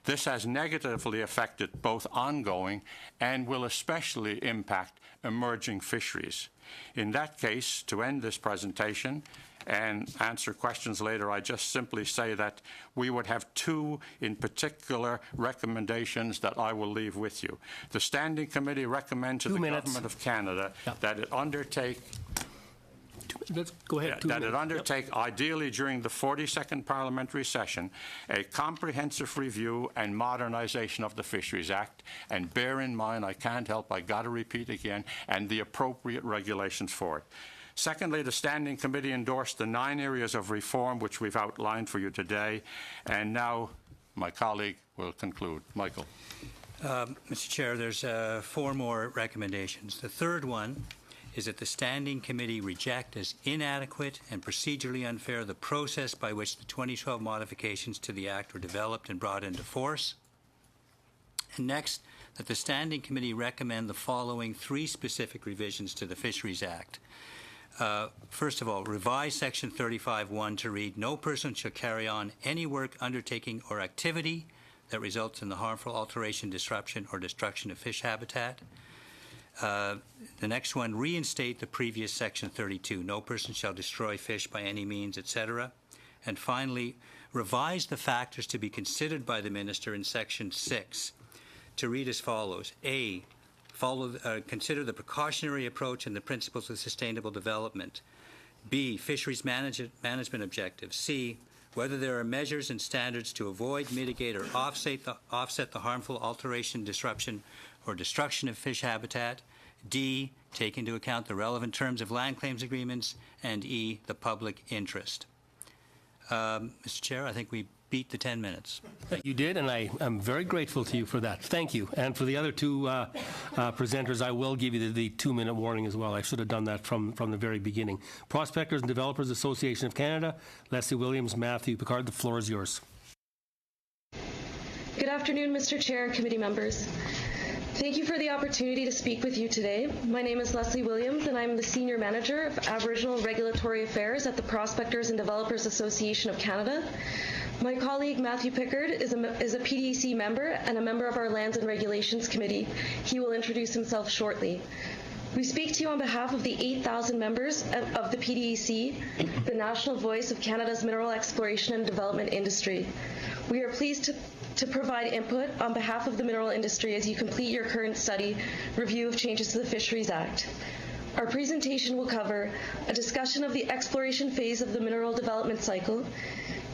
This has negatively affected both ongoing and will especially impact emerging fisheries. In that case, to end this presentation, and answer questions later, I just simply say that we would have 2 in particular recommendations that I will leave with you. The Standing Committee recommends to the Government of Canada that it undertake Let's go ahead. That it undertake, ideally during the 42nd parliamentary session, a comprehensive review and modernization of the Fisheries Act. And bear in mind, I can't help, I got to repeat again, and the appropriate regulations for it. Secondly, the Standing Committee endorsed the 9 areas of reform which we've outlined for you today. And now my colleague will conclude. Michael. Mr. Chair, there's 4 more recommendations. The third one is that the Standing Committee reject as inadequate and procedurally unfair the process by which the 2012 modifications to the Act were developed and brought into force. And next, that the Standing Committee recommend the following 3 specific revisions to the Fisheries Act. First of all, revise Section 35(1) to read, no person shall carry on any work, undertaking, or activity that results in the harmful alteration, disruption, or destruction of fish habitat. The next one, reinstate the previous Section 32, no person shall destroy fish by any means, etc. And finally, revise the factors to be considered by the Minister in Section 6 to read as follows. A, consider the precautionary approach and the principles of sustainable development. B, fisheries management objectives. C, whether there are measures and standards to avoid, mitigate, or offset the harmful alteration, disruption, or destruction of fish habitat. D, take into account the relevant terms of land claims agreements. And E, the public interest. Mr. Chair, I think we beat the 10 minutes. You did, and I am very grateful to you for that. Thank you. And for the other two presenters, I will give you the 2-minute warning as well. I should have done that from the very beginning. Prospectors and Developers Association of Canada, Leslie Williams, Matthew Picard, the floor is yours. Good afternoon, Mr. Chair and committee members. Thank you for the opportunity to speak with you today. My name is Leslie Williams, and I'm the Senior Manager of Aboriginal Regulatory Affairs at the Prospectors and Developers Association of Canada. My colleague Matthew Pickard is a PDAC member and a member of our Lands and Regulations Committee. He will introduce himself shortly. We speak to you on behalf of the 8,000 members of the PDAC, the national voice of Canada's mineral exploration and development industry. We are pleased to provide input on behalf of the mineral industry as you complete your current study review of changes to the Fisheries Act. Our presentation will cover a discussion of the exploration phase of the mineral development cycle,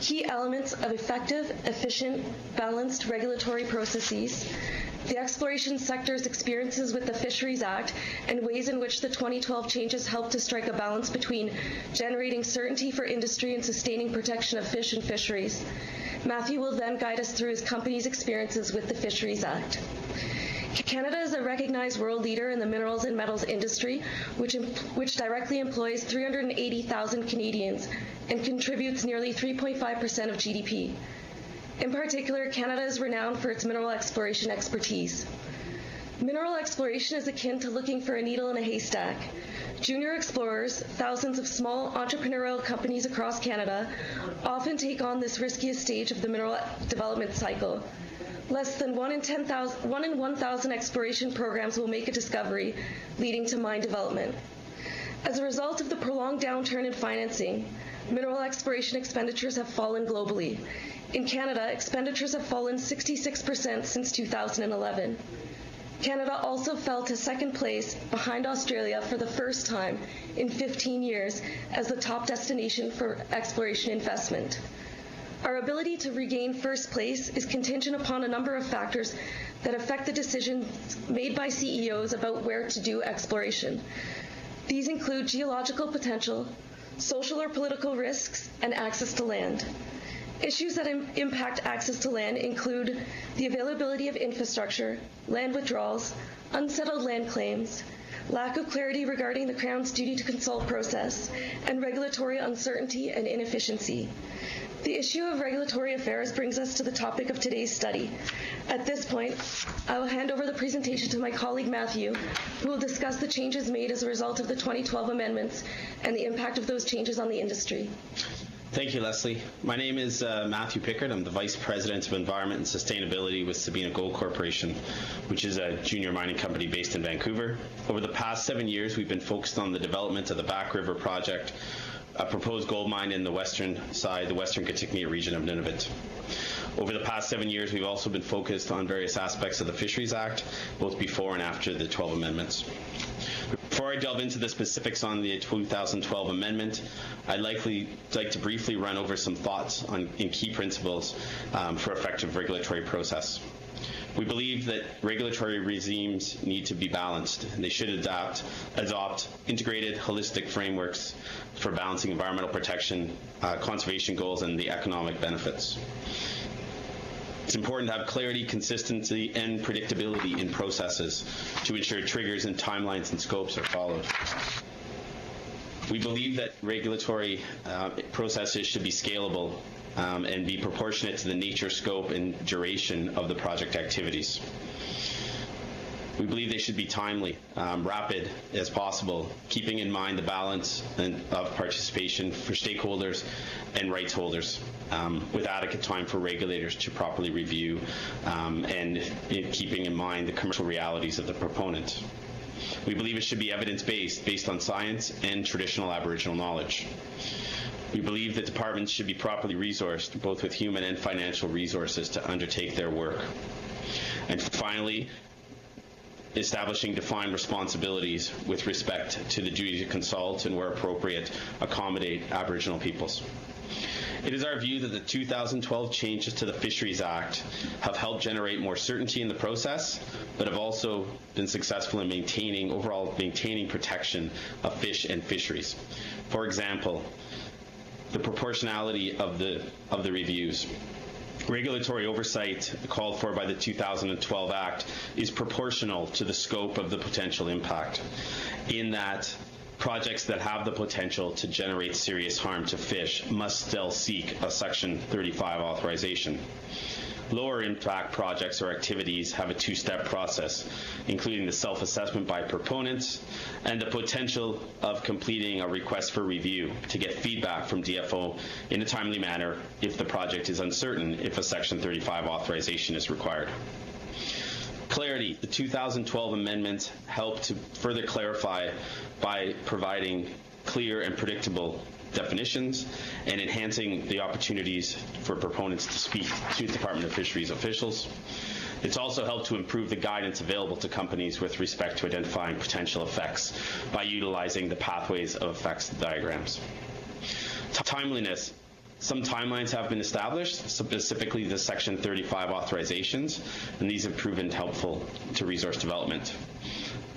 key elements of effective, efficient, balanced regulatory processes, the exploration sector's experiences with the Fisheries Act, and ways in which the 2012 changes help to strike a balance between generating certainty for industry and sustaining protection of fish and fisheries. Matthew will then guide us through his company's experiences with the Fisheries Act. Canada is a recognized world leader in the minerals and metals industry, which directly employs 380,000 Canadians and contributes nearly 3.5% of GDP. In particular, Canada is renowned for its mineral exploration expertise. Mineral exploration is akin to looking for a needle in a haystack. Junior explorers, thousands of small entrepreneurial companies across Canada, often take on this riskiest stage of the mineral development cycle. Less than 1 in 1,000 exploration programs will make a discovery, leading to mine development. As a result of the prolonged downturn in financing, mineral exploration expenditures have fallen globally. In Canada, expenditures have fallen 66% since 2011. Canada also fell to second place behind Australia for the first time in 15 years as the top destination for exploration investment. Our ability to regain first place is contingent upon a number of factors that affect the decisions made by CEOs about where to do exploration. These include geological potential, social or political risks, and access to land. Issues that impact access to land include the availability of infrastructure, land withdrawals, unsettled land claims, lack of clarity regarding the Crown's duty to consult process, and regulatory uncertainty and inefficiency. The issue of regulatory affairs brings us to the topic of today's study. At this point, I will hand over the presentation to my colleague Matthew, who will discuss the changes made as a result of the 2012 amendments and the impact of those changes on the industry. Thank you, Leslie. My name is Matthew Pickard. I'm the Vice President of Environment and Sustainability with Sabina Gold Corporation, which is a junior mining company based in Vancouver. Over the past 7 years, we've been focused on the development of the Back River project, a proposed gold mine in the western side, the western Kitikmeot region of Nunavut. Over the past 7 years, we've also been focused on various aspects of the Fisheries Act, both before and after the 12 amendments. Before I delve into the specifics on the 2012 amendment, I'd like to briefly run over some thoughts in key principles for effective regulatory process. We believe that regulatory regimes need to be balanced, and they should adopt integrated, holistic frameworks for balancing environmental protection, conservation goals, and the economic benefits. It's important to have clarity, consistency, and predictability in processes to ensure triggers and timelines and scopes are followed. We believe that regulatory processes should be scalable and be proportionate to the nature, scope, and duration of the project activities. We believe they should be timely, rapid as possible, keeping in mind the balance of participation for stakeholders and rights holders, with adequate time for regulators to properly review and keeping in mind the commercial realities of the proponent. We believe it should be evidence-based, based on science and traditional Aboriginal knowledge. We believe that departments should be properly resourced, both with human and financial resources, to undertake their work. And finally, establishing defined responsibilities with respect to the duty to consult and, where appropriate, accommodate Aboriginal peoples. It is our view that the 2012 changes to the Fisheries Act have helped generate more certainty in the process, but have also been successful in maintaining protection of fish and fisheries. For example, the proportionality of the reviews. Regulatory oversight called for by the 2012 Act is proportional to the scope of the potential impact, in that projects that have the potential to generate serious harm to fish must still seek a Section 35 authorization. Lower impact projects or activities have a two-step process, including the self-assessment by proponents and the potential of completing a request for review to get feedback from DFO in a timely manner if the project is uncertain if a Section 35 authorization is required. Clarity. The 2012 amendments help to further clarify by providing clear and predictable definitions and enhancing the opportunities for proponents to speak to Department of Fisheries officials. It's also helped to improve the guidance available to companies with respect to identifying potential effects by utilizing the pathways of effects diagrams. Timeliness. Some timelines have been established, specifically the Section 35 authorizations, and these have proven helpful to resource development.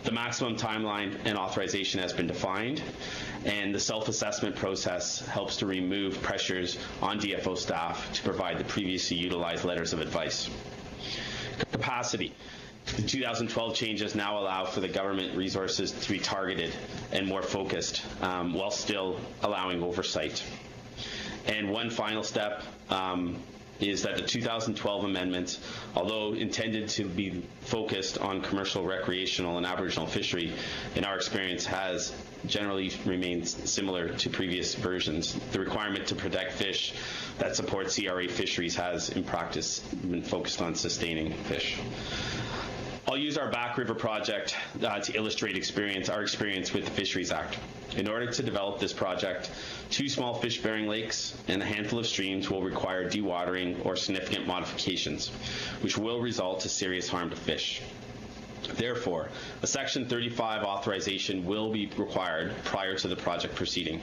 The maximum timeline and authorization has been defined, and the self-assessment process helps to remove pressures on DFO staff to provide the previously utilized letters of advice. Capacity. The 2012 changes now allow for the government resources to be targeted and more focused while still allowing oversight. And one final step is that the 2012 amendments, although intended to be focused on commercial, recreational, and Aboriginal fishery, in our experience has generally remained similar to previous versions. The requirement to protect fish that support CRA fisheries has, in practice, been focused on sustaining fish. I'll use our Back River project to illustrate our experience with the Fisheries Act. In order to develop this project, 2 small fish-bearing lakes and a handful of streams will require dewatering or significant modifications, which will result to serious harm to fish. Therefore, a Section 35 authorization will be required prior to the project proceeding.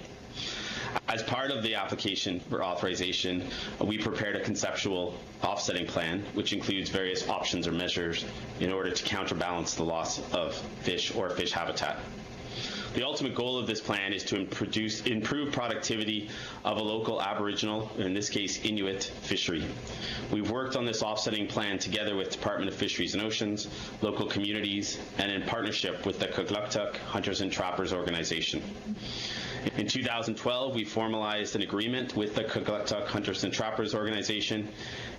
As part of the application for authorization, we prepared a conceptual offsetting plan, which includes various options or measures in order to counterbalance the loss of fish or fish habitat. The ultimate goal of this plan is to improve productivity of a local Aboriginal, in this case Inuit, fishery. We've worked on this offsetting plan together with Department of Fisheries and Oceans, local communities, and in partnership with the Kugluktuk Hunters and Trappers organization. In 2012, we formalized an agreement with the Kugluktuk Hunters and Trappers organization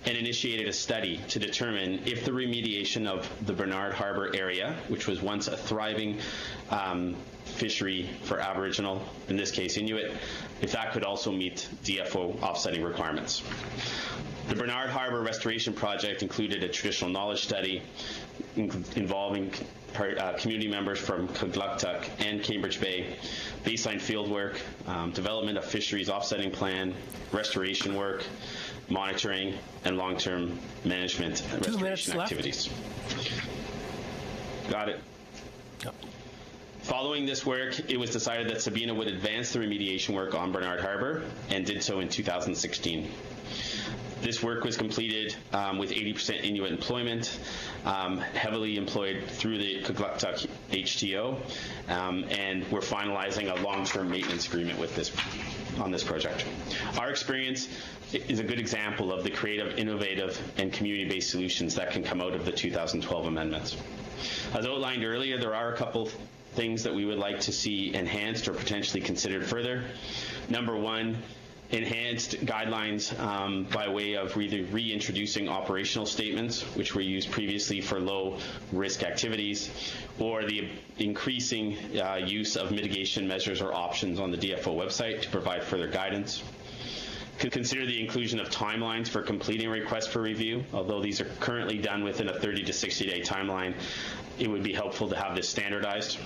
and initiated a study to determine if the remediation of the Bernard Harbour area, which was once a thriving fishery for Aboriginal, in this case Inuit, if that could also meet DFO offsetting requirements. The Bernard Harbour Restoration Project included a traditional knowledge study involving community members from Kugluktuk and Cambridge Bay, baseline field work, development of fisheries offsetting plan, restoration work, monitoring, and long-term management and restoration activities. Got it. Yep. Following this work, it was decided that Sabina would advance the remediation work on Bernard Harbour and did so in 2016. This work was completed with 80% Inuit employment, heavily employed through the Kugluktuk HTO, and we're finalizing a long-term maintenance agreement with on this project. Our experience is a good example of the creative, innovative, and community-based solutions that can come out of the 2012 amendments. As outlined earlier, there are a couple things that we would like to see enhanced or potentially considered further. Number one, enhanced guidelines by way of either reintroducing operational statements, which were used previously for low-risk activities, or the increasing use of mitigation measures or options on the DFO website to provide further guidance. Consider the inclusion of timelines for completing a request for review. Although these are currently done within a 30 to 60-day timeline, it would be helpful to have this standardized.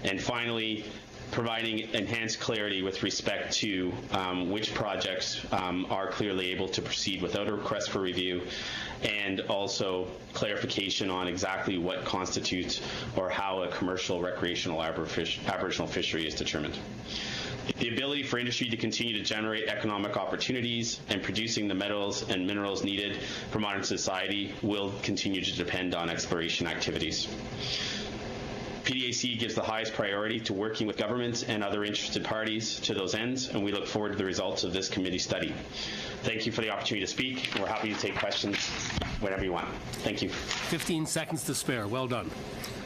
And finally, providing enhanced clarity with respect to which projects are clearly able to proceed without a request for review, and also clarification on exactly what constitutes or how a commercial recreational Aboriginal fishery is determined. The ability for industry to continue to generate economic opportunities and producing the metals and minerals needed for modern society will continue to depend on exploration activities. PDAC gives the highest priority to working with governments and other interested parties to those ends, and we look forward to the results of this committee study. Thank you for the opportunity to speak. We're happy to take questions whenever you want. Thank you. 15 seconds to spare. Well done.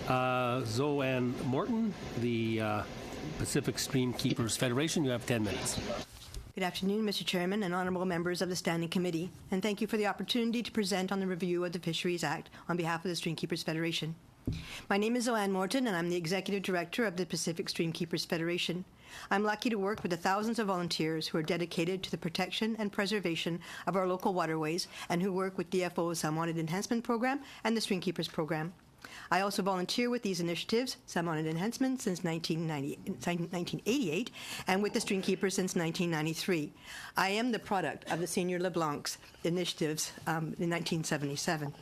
Zoanne Morton, the Pacific Stream Keepers Federation. You have 10 minutes. Good afternoon, Mr. Chairman and honourable members of the Standing Committee, and thank you for the opportunity to present on the review of the Fisheries Act on behalf of the Stream Keepers Federation. My name is Zoanne Morton, and I'm the Executive Director of the Pacific Stream Keepers Federation. I'm lucky to work with the thousands of volunteers who are dedicated to the protection and preservation of our local waterways and who work with DFO's Salmonid Enhancement Program and the Stream Keepers Program. I also volunteer with these initiatives, Salmonid Enhancement since 1988, and with the Stream Keepers since 1993. I am the product of the Senior LeBlanc's initiatives in 1977.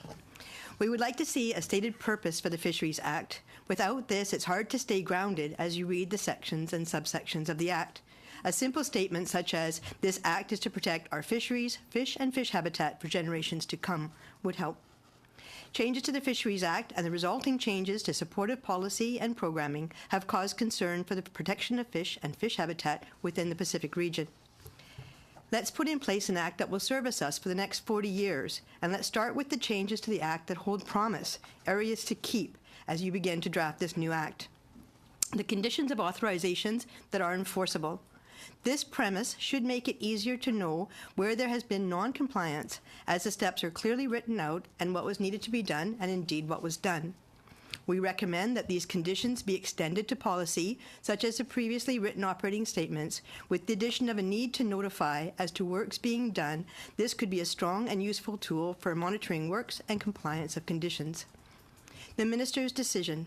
We would like to see a stated purpose for the Fisheries Act. Without this, it's hard to stay grounded as you read the sections and subsections of the Act. A simple statement such as, "This Act is to protect our fisheries, fish and fish habitat for generations to come," would help. Changes to the Fisheries Act and the resulting changes to supportive policy and programming have caused concern for the protection of fish and fish habitat within the Pacific region. Let's put in place an act that will service us for the next 40 years, and let's start with the changes to the act that hold promise, areas to keep, as you begin to draft this new act. The conditions of authorizations that are enforceable. This premise should make it easier to know where there has been non-compliance, as the steps are clearly written out and what was needed to be done, and indeed what was done. We recommend that these conditions be extended to policy, such as the previously written operating statements, with the addition of a need to notify as to works being done. This could be a strong and useful tool for monitoring works and compliance of conditions. The Minister's decision.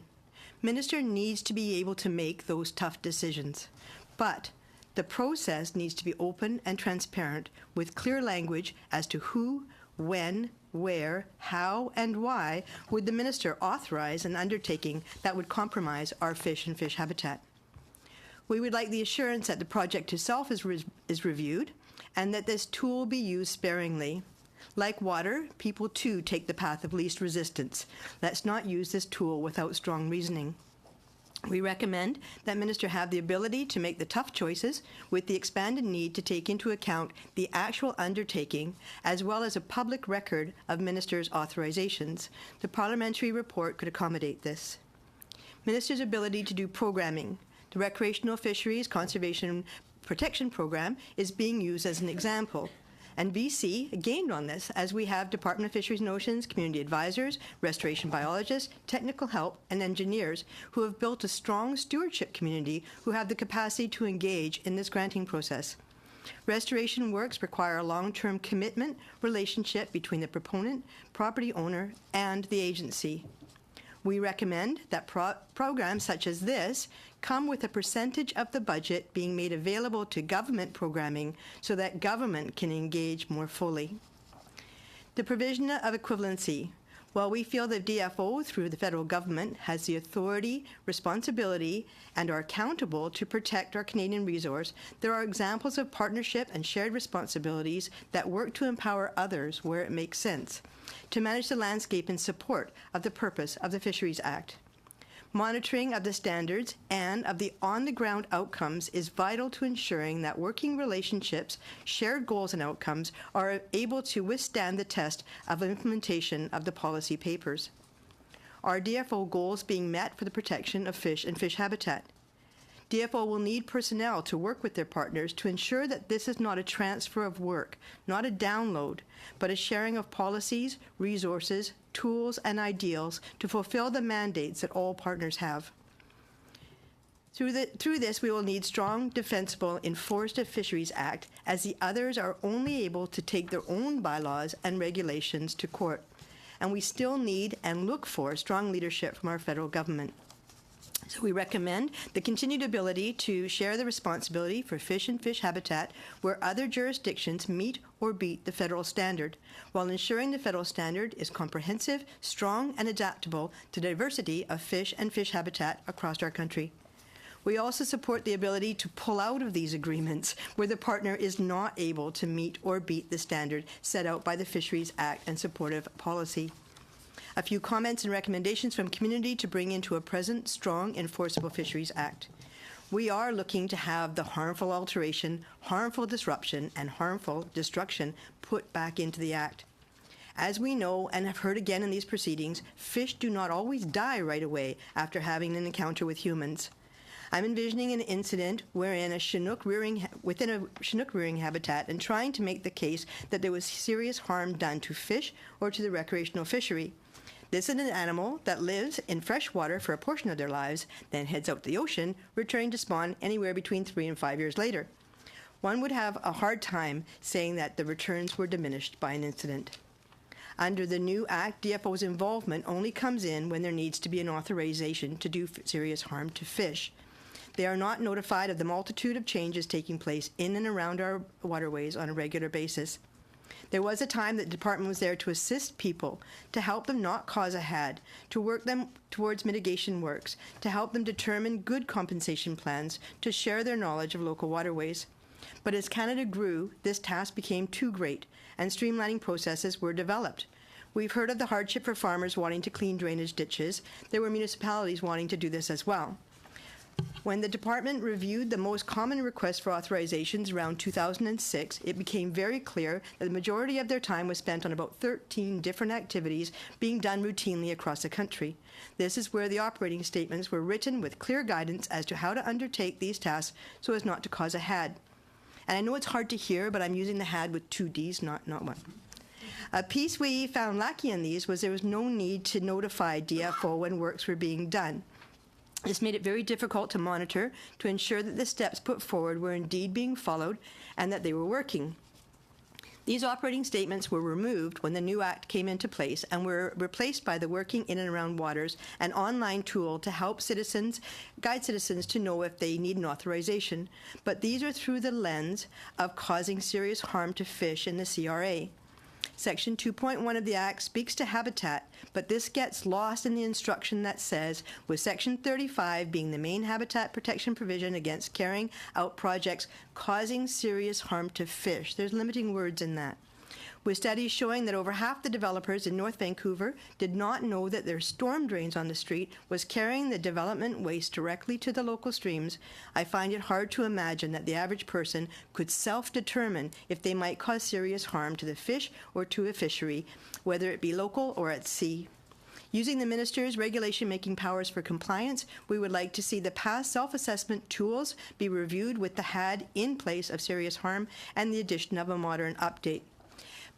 Minister needs to be able to make those tough decisions, but the process needs to be open and transparent with clear language as to who, when, where, how, and why would the Minister authorize an undertaking that would compromise our fish and fish habitat. We would like the assurance that the project itself is reviewed and that this tool be used sparingly. Like water, people too take the path of least resistance. Let's not use this tool without strong reasoning. We recommend that Minister have the ability to make the tough choices with the expanded need to take into account the actual undertaking as well as a public record of Minister's authorizations. The parliamentary report could accommodate this. Minister's ability to do programming. The Recreational Fisheries Conservation Protection Program is being used as an example. And BC gained on this, as we have Department of Fisheries Notions, community advisors, restoration biologists, technical help, and engineers who have built a strong stewardship community who have the capacity to engage in this granting process. Restoration works require a long-term commitment relationship between the proponent, property owner, and the agency. We recommend that programs such as this come with a percentage of the budget being made available to government programming so that government can engage more fully. The provision of equivalency. While we feel that DFO, through the federal government, has the authority, responsibility, and are accountable to protect our Canadian resource, there are examples of partnership and shared responsibilities that work to empower others where it makes sense, to manage the landscape in support of the purpose of the Fisheries Act. Monitoring of the standards and of the on-the-ground outcomes is vital to ensuring that working relationships, shared goals and outcomes are able to withstand the test of implementation of the policy papers. Are DFO goals being met for the protection of fish and fish habitat? DFO will need personnel to work with their partners to ensure that this is not a transfer of work, not a download, but a sharing of policies, resources, tools, and ideals to fulfill the mandates that all partners have. Through this, we will need strong, defensible, enforced Fisheries Act, as the others are only able to take their own bylaws and regulations to court. And we still need and look for strong leadership from our federal government. So we recommend the continued ability to share the responsibility for fish and fish habitat where other jurisdictions meet or beat the federal standard, while ensuring the federal standard is comprehensive, strong, and adaptable to the diversity of fish and fish habitat across our country. We also support the ability to pull out of these agreements where the partner is not able to meet or beat the standard set out by the Fisheries Act and supportive policy. A few comments and recommendations from community to bring into a present, strong, enforceable Fisheries Act. We are looking to have the harmful alteration, harmful disruption, and harmful destruction put back into the Act. As we know and have heard again in these proceedings, fish do not always die right away after having an encounter with humans. I'm envisioning an incident wherein within a Chinook rearing habitat and trying to make the case that there was serious harm done to fish or to the recreational fishery. This is an animal that lives in fresh water for a portion of their lives, then heads out to the ocean, returning to spawn anywhere between 3 and 5 years later. One would have a hard time saying that the returns were diminished by an incident. Under the new Act, DFO's involvement only comes in when there needs to be an authorization to do serious harm to fish. They are not notified of the multitude of changes taking place in and around our waterways on a regular basis. There was a time that the department was there to assist people, to help them not cause a had, to work them towards mitigation works, to help them determine good compensation plans, to share their knowledge of local waterways. But as Canada grew, this task became too great, and streamlining processes were developed. We've heard of the hardship for farmers wanting to clean drainage ditches. There were municipalities wanting to do this as well. When the department reviewed the most common requests for authorizations around 2006, it became very clear that the majority of their time was spent on about 13 different activities being done routinely across the country. This is where the operating statements were written with clear guidance as to how to undertake these tasks so as not to cause a had. And I know it's hard to hear, but I'm using the had with 2 Ds, not one. A piece we found lacking in these was there was no need to notify DFO when works were being done. This made it very difficult to monitor to ensure that the steps put forward were indeed being followed and that they were working. These operating statements were removed when the new Act came into place and were replaced by the Working in and Around Waters, an online tool to help citizens, guide citizens to know if they need an authorization. But these are through the lens of causing serious harm to fish in the CRA. Section 2.1 of the Act speaks to habitat, but this gets lost in the instruction that says, with Section 35 being the main habitat protection provision against carrying out projects causing serious harm to fish. There's limiting words in that. With studies showing that over half the developers in North Vancouver did not know that their storm drains on the street was carrying the development waste directly to the local streams, I find it hard to imagine that the average person could self-determine if they might cause serious harm to the fish or to a fishery, whether it be local or at sea. Using the Minister's regulation-making powers for compliance, we would like to see the past self-assessment tools be reviewed with the HAD in place of serious harm and the addition of a modern update.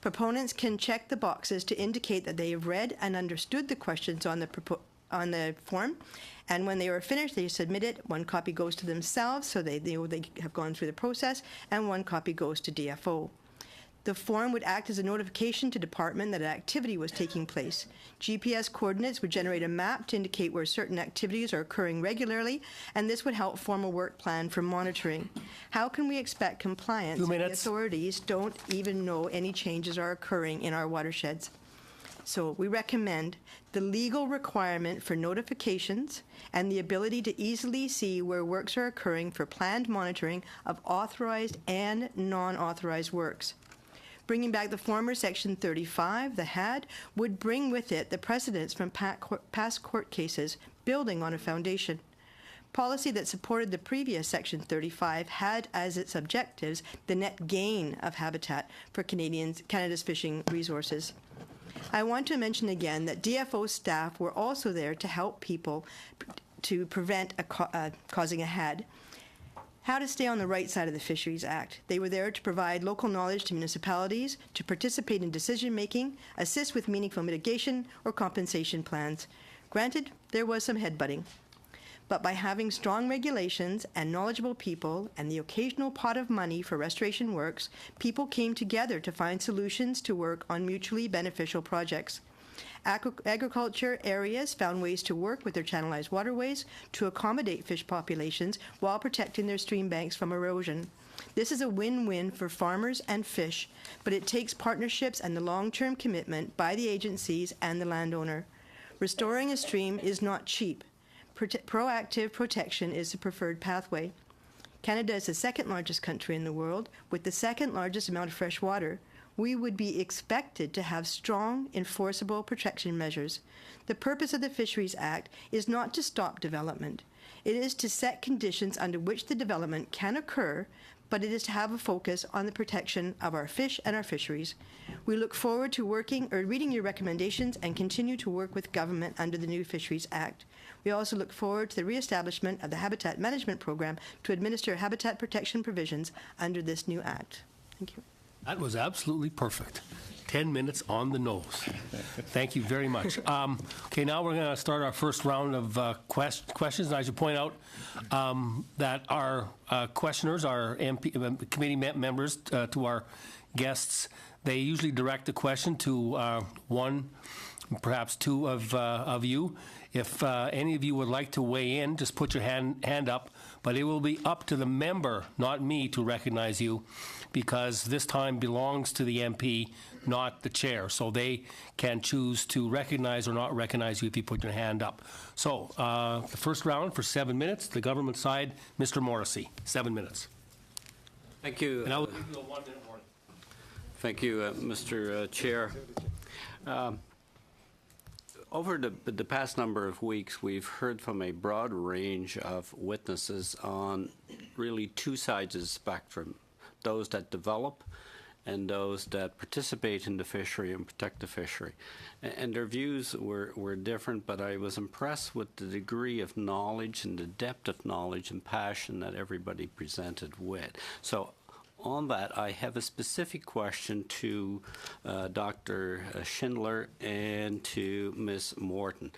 Proponents can check the boxes to indicate that they have read and understood the questions on the form, and when they are finished, they submit it. 1 copy goes to themselves, so they know they have gone through the process, and 1 copy goes to DFO. The form would act as a notification to department that an activity was taking place. GPS coordinates would generate a map to indicate where certain activities are occurring regularly, and this would help form a work plan for monitoring. How can we expect compliance if the authorities don't even know any changes are occurring in our watersheds? So we recommend the legal requirement for notifications and the ability to easily see where works are occurring for planned monitoring of authorized and non-authorized works. Bringing back the former Section 35, the HAD, would bring with it the precedents from past court cases, building on a foundation. Policy that supported the previous Section 35 had as its objectives the net gain of habitat for Canada's fishing resources. I want to mention again that DFO staff were also there to help people to prevent causing a HAD. How to stay on the right side of the Fisheries Act. They were there to provide local knowledge to municipalities, to participate in decision-making, assist with meaningful mitigation or compensation plans. Granted, there was some headbutting. But by having strong regulations and knowledgeable people and the occasional pot of money for restoration works, people came together to find solutions to work on mutually beneficial projects. Agriculture areas found ways to work with their channelized waterways to accommodate fish populations while protecting their stream banks from erosion. This is a win-win for farmers and fish, but it takes partnerships and the long-term commitment by the agencies and the landowner. Restoring a stream is not cheap. Proactive protection is the preferred pathway. Canada is the second largest country in the world, with the second largest amount of fresh water. We would be expected to have strong, enforceable protection measures. The purpose of the Fisheries Act is not to stop development. It is to set conditions under which the development can occur, but it is to have a focus on the protection of our fish and our fisheries. We look forward to reading your recommendations and continue to work with government under the new Fisheries Act. We also look forward to the reestablishment of the Habitat Management Program to administer habitat protection provisions under this new act. Thank you. That was absolutely perfect. 10 minutes on the nose. Thank you very much. Okay, now we're going to start our first round of questions. And I should point out that our questioners, our committee members, to our guests, they usually direct the question to one, perhaps two of you. If any of you would like to weigh in, just put your hand up. But it will be up to the member, not me, to recognize you, because this time belongs to the MP, not the chair. So they can choose to recognize or not recognize you if you put your hand up. So the first round for 7 minutes, the government side, Mr. Morrissey, 7 minutes. Thank you. And I will give you a 1 minute warning. Thank you, Mr. Chair. Over the past number of weeks, we've heard from a broad range of witnesses on really two sides of the spectrum, those that develop and those that participate in the fishery and protect the fishery. And their views were different, but I was impressed with the degree of knowledge and the depth of knowledge and passion that everybody presented with. So on that, I have a specific question to Dr. Schindler and to Ms. Morton.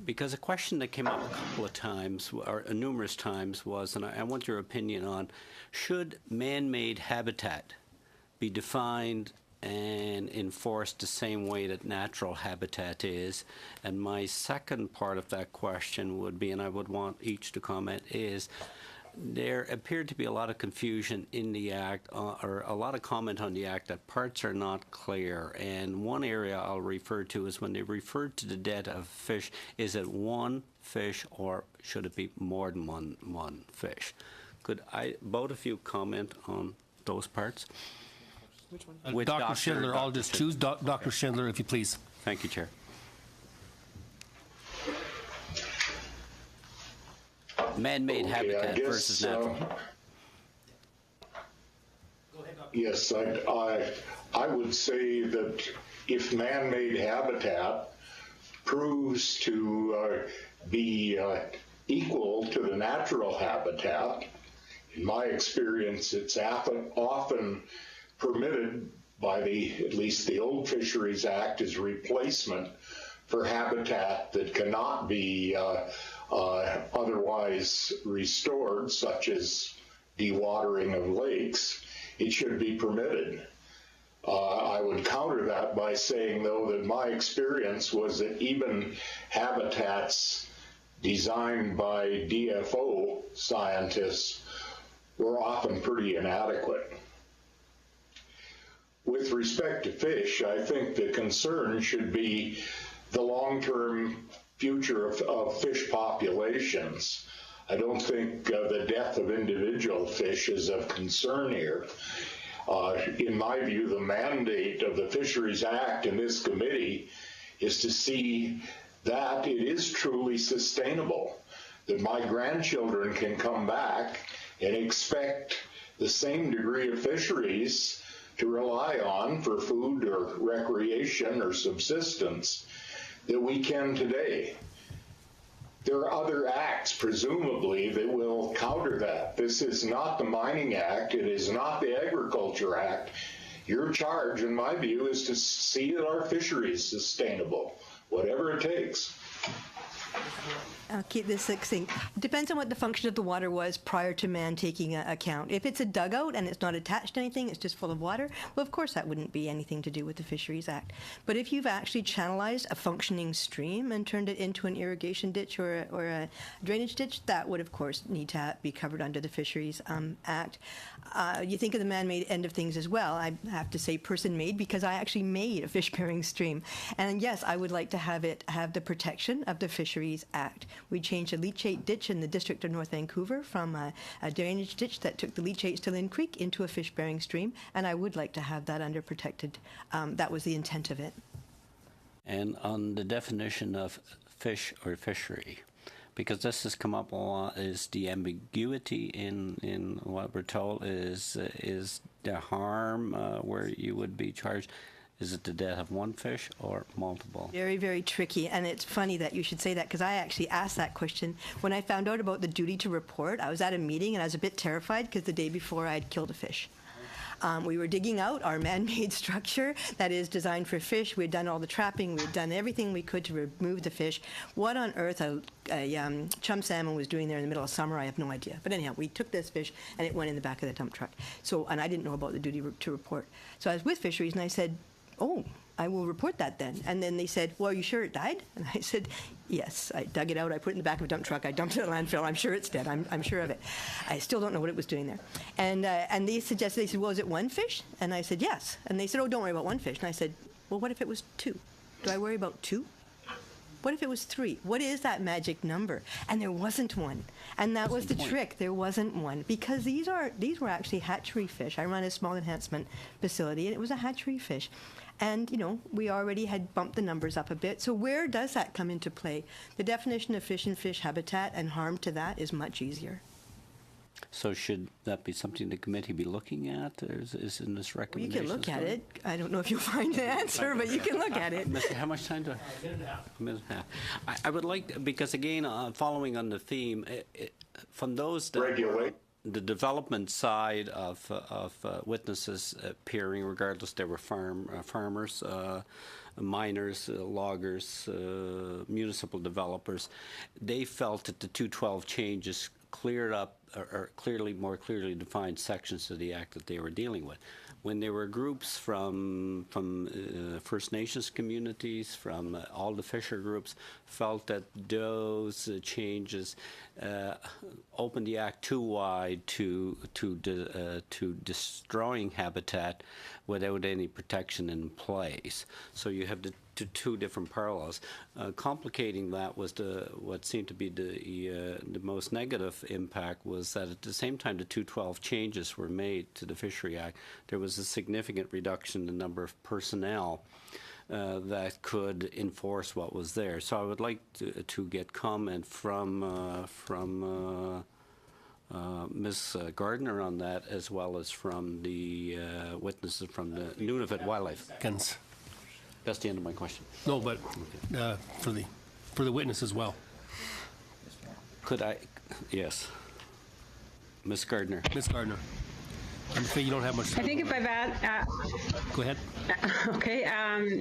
Because a question that came up a couple of times, or numerous times, was, and I want your opinion on, should man-made habitat be defined and enforced the same way that natural habitat is? And my second part of that question would be, and I would want each to comment, is there appeared to be a lot of confusion in the Act, or a lot of comment on the Act that parts are not clear. And one area I'll refer to is when they referred to the death of fish, is it one fish or should it be more than one fish? Could both of you comment on those parts? Which one? With Dr. Schindler, I'll just choose Dr. Schindler, if you please. Thank you, Chair. Man-made habitat versus natural. Yes, I would say that if man-made habitat proves to be equal to the natural habitat, in my experience, it's often permitted by at least the old Fisheries Act as replacement for habitat that cannot be otherwise restored, such as dewatering of lakes. It should be permitted. I would counter that by saying, though, that my experience was that even habitats designed by DFO scientists were often pretty inadequate. With respect to fish, I think the concern should be the long-term future of fish populations. I don't think the death of individual fish is of concern here. In my view, the mandate of the Fisheries Act in this committee is to see that it is truly sustainable, that my grandchildren can come back and expect the same degree of fisheries to rely on for food or recreation or subsistence that we can today. There are other acts, presumably, that will counter that. This is not the Mining Act. It is not the Agriculture Act. Your charge, in my view, is to see that our fishery is sustainable, whatever it takes. I'll keep this succinct. Depends on what the function of the water was prior to man taking account. If it's a dugout and it's not attached to anything, it's just full of water, well, of course that wouldn't be anything to do with the Fisheries Act. But if you've actually channelized a functioning stream and turned it into an irrigation ditch or a drainage ditch, that would, of course, need to be covered under the Fisheries Act. You think of the man-made end of things as well. I have to say person-made because I actually made a fish-bearing stream. And yes, I would like to have it have the protection of the Fisheries Act. We changed a leachate ditch in the district of North Vancouver from a drainage ditch that took the leachates to Lynn Creek into a fish-bearing stream, and I would like to have that under protected. That was the intent of it. And on the definition of fish or fishery, because this has come up a lot, is the ambiguity in what we're told is the harm where you would be charged. Is it the death of one fish or multiple? Very, very tricky. And it's funny that you should say that because I actually asked that question. When I found out about the duty to report, I was at a meeting and I was a bit terrified because the day before I had killed a fish. We were digging out our man-made structure that is designed for fish. We had done all the trapping. We had done everything we could to remove the fish. What on earth a chum salmon was doing there in the middle of summer, I have no idea. But anyhow, we took this fish and it went in the back of the dump truck. So, and I didn't know about the duty to report. So I was with Fisheries and I said, oh, I will report that then. And then they said, well, are you sure it died? And I said, yes. I dug it out. I put it in the back of a dump truck. I dumped it in a landfill. I'm sure it's dead. I'm sure of it. I still don't know what it was doing there. And they suggested, they said, well, is it one fish? And I said, yes. And they said, oh, don't worry about one fish. And I said, well, what if it was two? Do I worry about two? What if it was three? What is that magic number? And there wasn't one. And that was the trick. There wasn't one. Because these were actually hatchery fish. I run a small enhancement facility, and it was a hatchery fish. And, you know, we already had bumped the numbers up a bit. So where does that come into play? The definition of fish and fish habitat and harm to that is much easier. So should that be something the committee be looking at? Or is in this recommendation? Well, you can look at it. I don't know if you'll find the answer, but you can look at it. How much time do I have? A minute and a half. A minute and a half. I would like, because again, following on the theme, from those that the development side of witnesses appearing, regardless they were farmers, miners, loggers, municipal developers, they felt that the 212 changes cleared up or more clearly defined sections of the Act that they were dealing with. When there were groups from First Nations communities, from all the fisher groups, felt that those changes opened the Act too wide to destroying habitat without any protection in place. So you have the two different parallels. Complicating that was what seemed to be the most negative impact was that at the same time the 212 changes were made to the Fishery Act, there was a significant reduction in the number of personnel that could enforce what was there. So I would like to get comment from Ms. Gardner on that, as well as from the witnesses from the Nunavut Wildlife. That's the end of my question. No, but for the witness as well. Could I? Yes. Ms. Gardner. Ms. Gardner. I'm afraid you don't have much time. I think if I've Go ahead. Okay.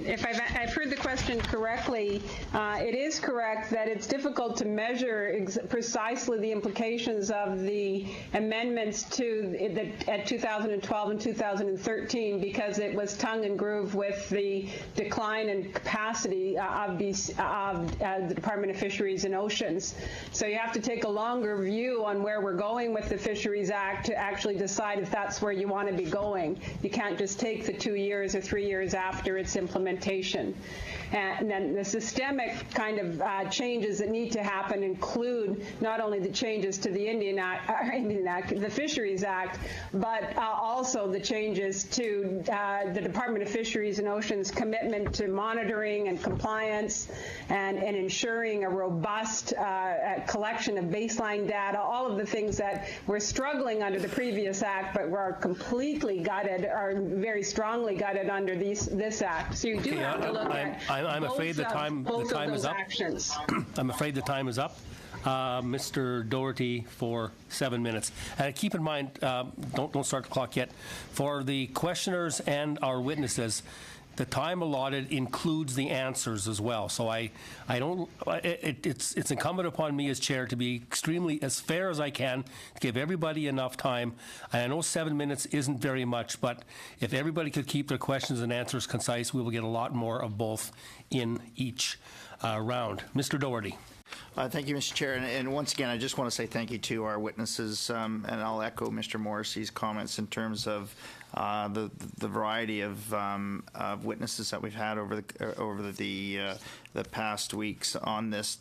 If I've heard the question correctly, it is correct that it's difficult to measure precisely the implications of the amendments at 2012 and 2013 because it was tongue and groove with the decline in capacity of the Department of Fisheries and Oceans. So you have to take a longer view on where we're going with the Fisheries Act to actually decide if that's where you want to be going. You can't just take the 2 years or 3 years after its implementation. And then the systemic kind of changes that need to happen include not only the changes to the the Fisheries Act, but also the changes to the Department of Fisheries and Oceans' commitment to monitoring and compliance and ensuring a robust collection of baseline data, all of the things that were struggling under the previous act but were completely gutted, are very strongly gutted under this act. So you do have to look at I'm afraid the time is up. Actions. I'm afraid the time is up. Mr. Doherty for 7 minutes. And keep in mind, don't start the clock yet. For the questioners and our witnesses, the time allotted includes the answers as well. So it's incumbent upon me as chair to be extremely as fair as I can, to give everybody enough time. And I know 7 minutes isn't very much, but if everybody could keep their questions and answers concise, we will get a lot more of both in each round. Mr. Doherty. Thank you, Mr. Chair. And once again, I just want to say thank you to our witnesses, and I'll echo Mr. Morrissey's comments in terms of the variety of witnesses that we've had over the past weeks on this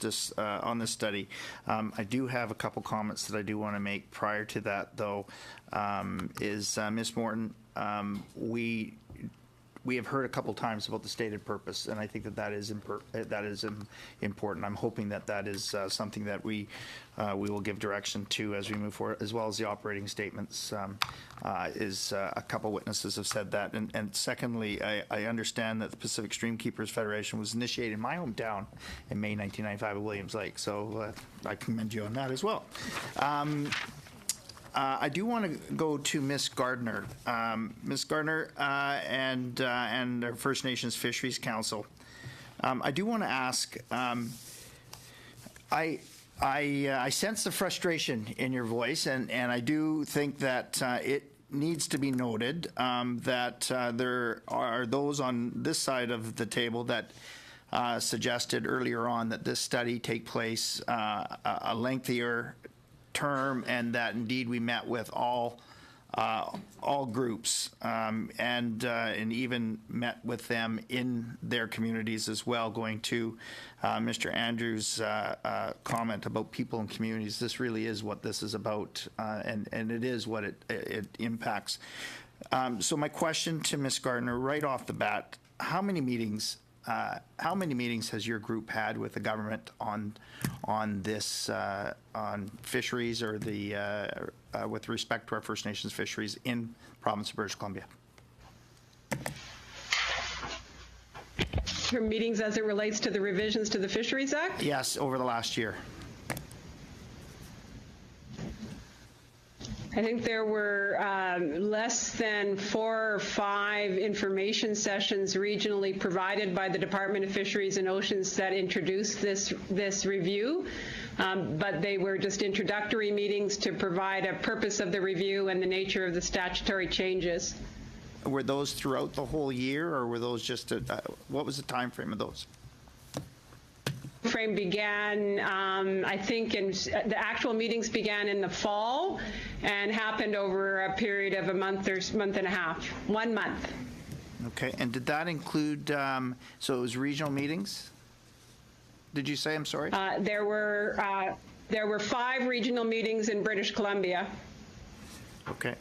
study. I do have a couple comments that I do want to make prior to that, though. Ms. Morton, we have heard a couple times about the stated purpose, and I think that is important. I'm hoping that is something that we will give direction to as we move forward, as well as the operating statements. A couple witnesses have said that, and secondly, I understand that the Pacific Streamkeepers Federation was initiated in my hometown in May 1995 at Williams Lake, so I commend you on that as well. I do want to go to Ms. Gardner. Ms. Gardner and our First Nations Fisheries Council. I do want to ask, I sense the frustration in your voice, and I do think that it needs to be noted that there are those on this side of the table that suggested earlier on that this study take place a lengthier term, and that indeed we met with all groups and even met with them in their communities as well. Going to Mr. Andrews' comment about people and communities, this really is what this is about, and it is what it impacts. So my question to Ms. Gardner, right off the bat, how many meetings has your group had with the government on this on fisheries, or the with respect to our First Nations fisheries in the province of British Columbia? For meetings as it relates to the revisions to the Fisheries Act? Yes, over the last year. I think there were less than 4 or 5 information sessions regionally provided by the Department of Fisheries and Oceans that introduced this review, but they were just introductory meetings to provide a purpose of the review and the nature of the statutory changes. Were those throughout the whole year, or were those just what was the time frame of those? Frame began, I think, the actual meetings began in the fall and happened over a period of a month or month and a half, 1 month. Okay, and did that include, so it was regional meetings? Did you say? I'm sorry? There were 5 regional meetings in British Columbia. Okay.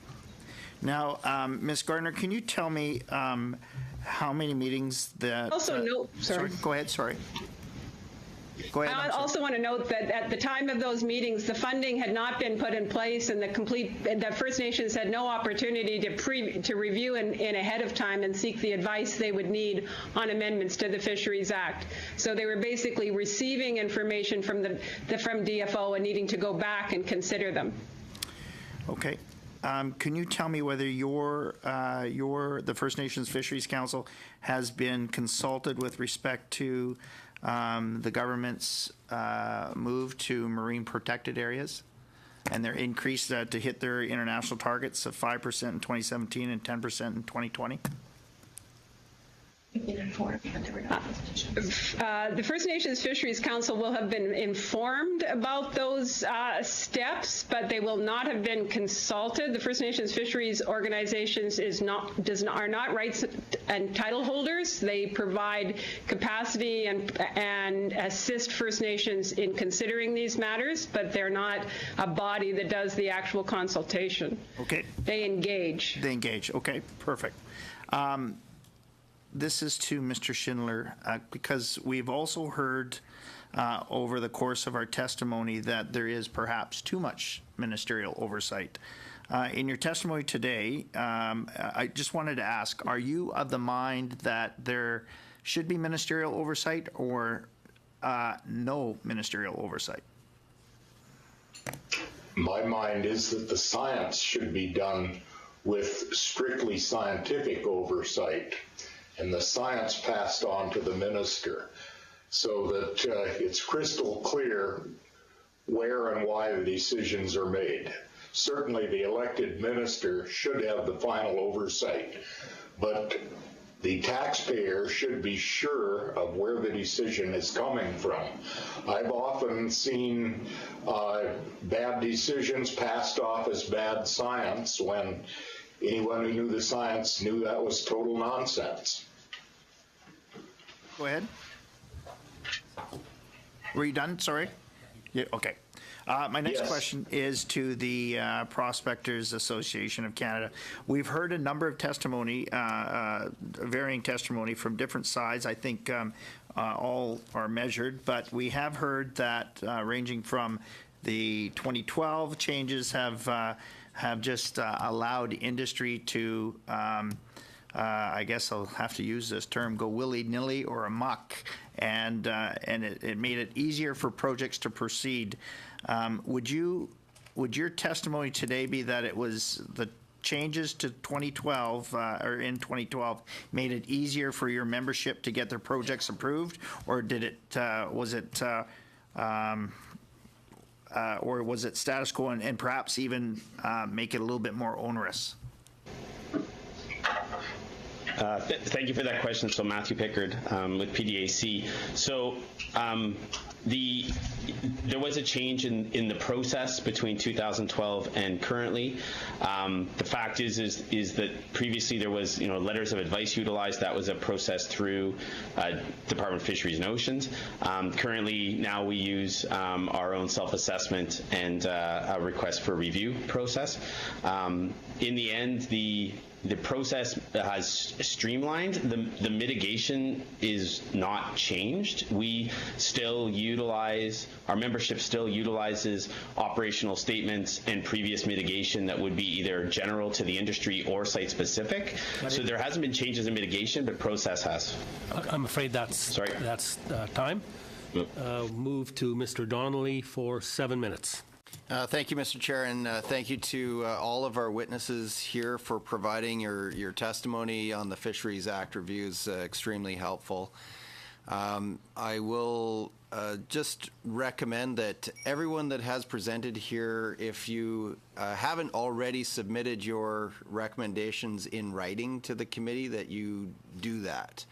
Now, Ms. Gardner, can you tell me how many meetings that... Also, sorry. Go ahead, sorry. Go ahead. I also want to note that at the time of those meetings, the funding had not been put in place, and the First Nations had no opportunity to review in ahead of time and seek the advice they would need on amendments to the Fisheries Act. So they were basically receiving information from from DFO and needing to go back and consider them. Okay. Can you tell me whether the First Nations Fisheries Council has been consulted with respect to the government's move to marine protected areas and their increase to hit their international targets of 5% in 2017 and 10% in 2020? The First Nations Fisheries Council will have been informed about those steps, but they will not have been consulted. The First Nations Fisheries organizations are not rights and title holders. They provide capacity and assist First Nations in considering these matters, but they're not a body that does the actual consultation. Okay. They engage. They engage. Okay, perfect. This is to Mr. Schindler, because we've also heard over the course of our testimony that there is perhaps too much ministerial oversight. In your testimony today, I just wanted to ask, are you of the mind that there should be ministerial oversight or no ministerial oversight? My mind is that the science should be done with strictly scientific oversight. and the science passed on to the minister, so that it's crystal clear where and why the decisions are made. Certainly the elected minister should have the final oversight, but the taxpayer should be sure of where the decision is coming from. I've often seen bad decisions passed off as bad science when anyone who knew the science knew that was total nonsense. Go ahead. Were you done? Sorry. Yeah, okay. My next question is to the Prospectors Association of Canada. We've heard a number of testimony, varying testimony from different sides. I think all are measured, but we have heard that ranging from the 2012 changes have just allowed industry to, I guess I'll have to use this term, go willy-nilly or amok, and it made it easier for projects to proceed. Would your testimony today be that it was the changes to 2012 or in 2012 made it easier for your membership to get their projects approved, or did it was it or was it status quo and perhaps even make it a little bit more onerous? Thank you for that question. So Matthew Pickard with PDAC. So there was a change in the process between 2012 and currently. The fact is that previously there was letters of advice utilized. That was a process through Department of Fisheries and Oceans. Currently now we use our own self-assessment and a request for review process. In the end, the process has streamlined. The mitigation is not changed. We still utilize, our membership still utilizes operational statements and previous mitigation that would be either general to the industry or site specific. So there hasn't been changes in mitigation, but process has. I'm afraid that's time. Move to Mr. Donnelly for 7 minutes. Thank you, Mr. Chair, and thank you to all of our witnesses here for providing your testimony on the Fisheries Act reviews. Extremely helpful. I will just recommend that everyone that has presented here, if you haven't already submitted your recommendations in writing to the committee, that you do that.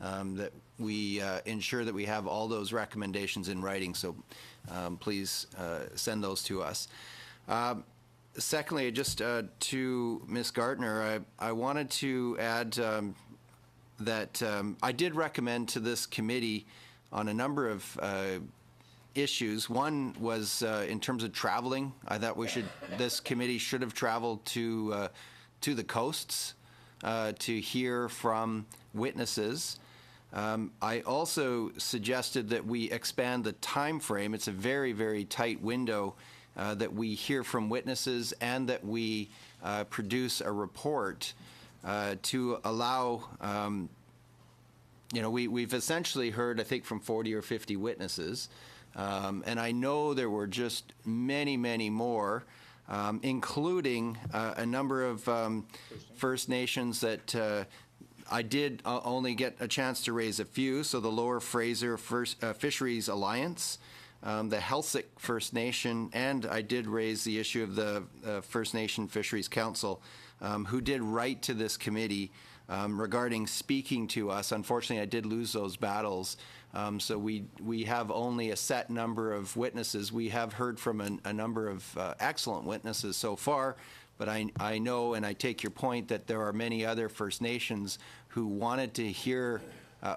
That we ensure that we have all those recommendations in writing. So please send those to us. Secondly, just to Ms. Gartner, I wanted to add that I did recommend to this committee on a number of issues. One was in terms of traveling. I thought this committee should have traveled to the coasts to hear from witnesses. I also suggested that we expand the time frame. It's a very, very tight window that we hear from witnesses and that we produce a report to allow, we've essentially heard, I think, from 40 or 50 witnesses. And I know there were just many, many more, including a number of First Nations that I did only get a chance to raise a few. So the Lower Fraser Fisheries Alliance, the Helsik First Nation, and I did raise the issue of the First Nation Fisheries Council, who did write to this committee regarding speaking to us. Unfortunately, I did lose those battles. So we have only a set number of witnesses. We have heard from a number of excellent witnesses so far. But I know, and I take your point, that there are many other First Nations who wanted to hear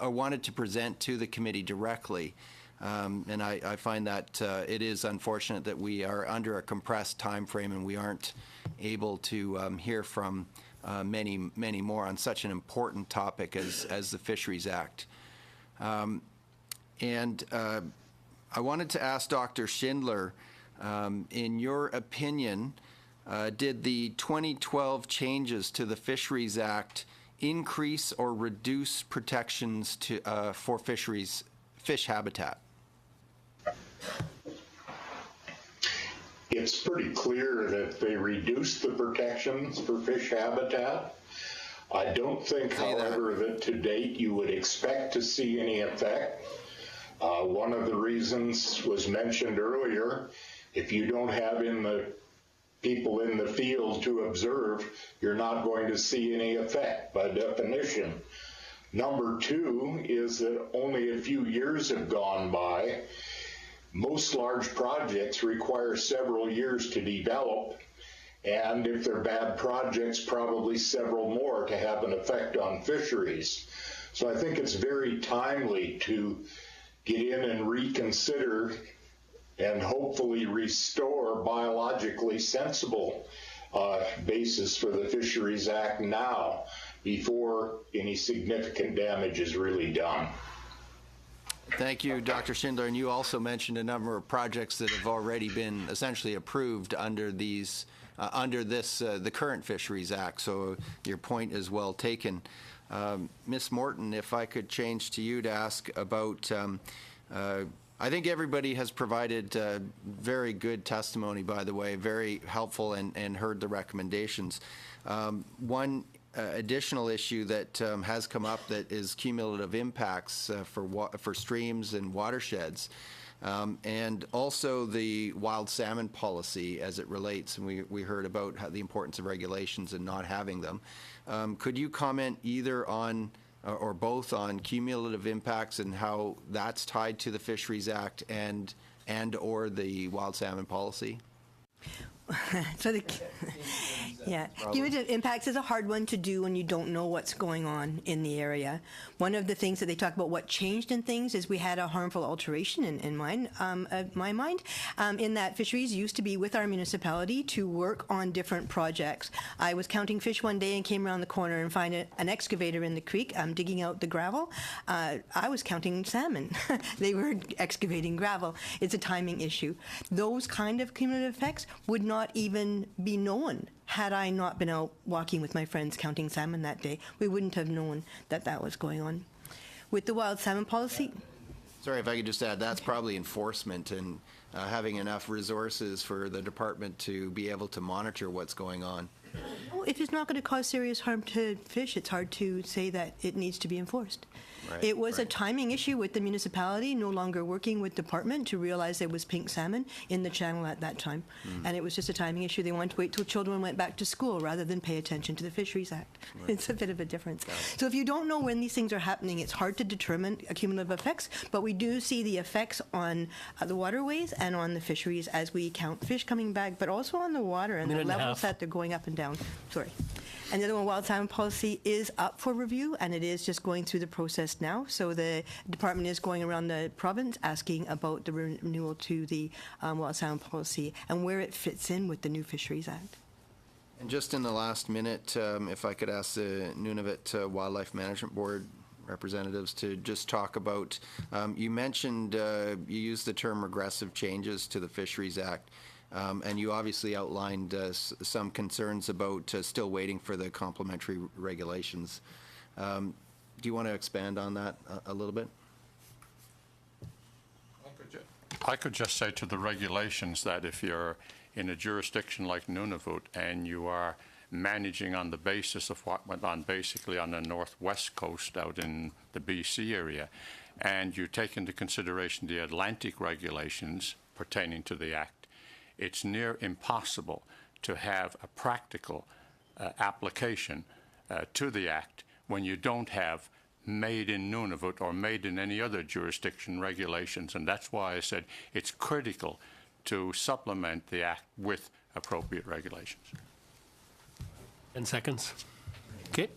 or wanted to present to the committee directly. And I find that it is unfortunate that we are under a compressed time frame and we aren't able to hear from many, many more on such an important topic as the Fisheries Act. And I wanted to ask Dr. Schindler, in your opinion, did the 2012 changes to the Fisheries Act increase or reduce protections for fish habitat? It's pretty clear that they reduced the protections for fish habitat. I don't think, however, that to date you would expect to see any effect. One of the reasons was mentioned earlier. If you don't have people in the field to observe, you're not going to see any effect by definition. Number two is that only a few years have gone by. Most large projects require several years to develop, and if they're bad projects, probably several more to have an effect on fisheries. So I think it's very timely to get in and reconsider and hopefully restore biologically sensible basis for the Fisheries Act now, before any significant damage is really done. Thank you, Dr. Schindler. And you also mentioned a number of projects that have already been essentially approved under these, the current Fisheries Act. So your point is well taken. Ms. Morton, if I could change to you to ask about, I think everybody has provided very good testimony, by the way, very helpful, and heard the recommendations. One additional issue that has come up that is cumulative impacts for streams and watersheds, and also the wild salmon policy as it relates, and we heard about the importance of regulations and not having them. Could you comment either on or both on cumulative impacts and how that's tied to the Fisheries Act and or the wild salmon policy? So cumulative impacts is a hard one to do when you don't know what's going on in the area. One of the things that they talk about, what changed in things, is we had a harmful alteration in my mind, in that fisheries used to be with our municipality to work on different projects. I was counting fish one day and came around the corner and find an excavator in the creek digging out the gravel. I was counting salmon. They were excavating gravel. It's a timing issue. Those kind of cumulative effects would not even be known had I not been out walking with my friends counting salmon that day. We wouldn't have known that that was going on. With the wild salmon policy... Sorry, if I could just add, that's probably enforcement and having enough resources for the department to be able to monitor what's going on. Well, if it's not going to cause serious harm to fish, it's hard to say that it needs to be enforced. Right, it was a timing issue with the municipality no longer working with department to realize there was pink salmon in the channel at that time. And it was just a timing issue. They wanted to wait till children went back to school rather than pay attention to the Fisheries Act. Right. It's a bit of a difference. So if you don't know when these things are happening, it's hard to determine cumulative effects, but we do see the effects on the waterways and on the fisheries as we count fish coming back, but also on the water and the levels that they're going up and down. Sorry. And the other one, wild salmon policy, is up for review, and it is just going through the process now. So the department is going around the province asking about the renewal to the wild salmon policy and where it fits in with the new Fisheries Act. And just in the last minute, if I could ask the Nunavut Wildlife Management Board representatives to just talk about, you mentioned, you used the term regressive changes to the Fisheries Act. And you obviously outlined some concerns about still waiting for the complementary regulations. Do you want to expand on that a little bit? I could just say to the regulations that if you're in a jurisdiction like Nunavut and you are managing on the basis of what went on basically on the northwest coast out in the BC area, and you take into consideration the Atlantic regulations pertaining to the Act, it's near impossible to have a practical application to the Act when you don't have made in Nunavut or made in any other jurisdiction regulations. And that's why I said it's critical to supplement the Act with appropriate regulations. 10 seconds. Okay.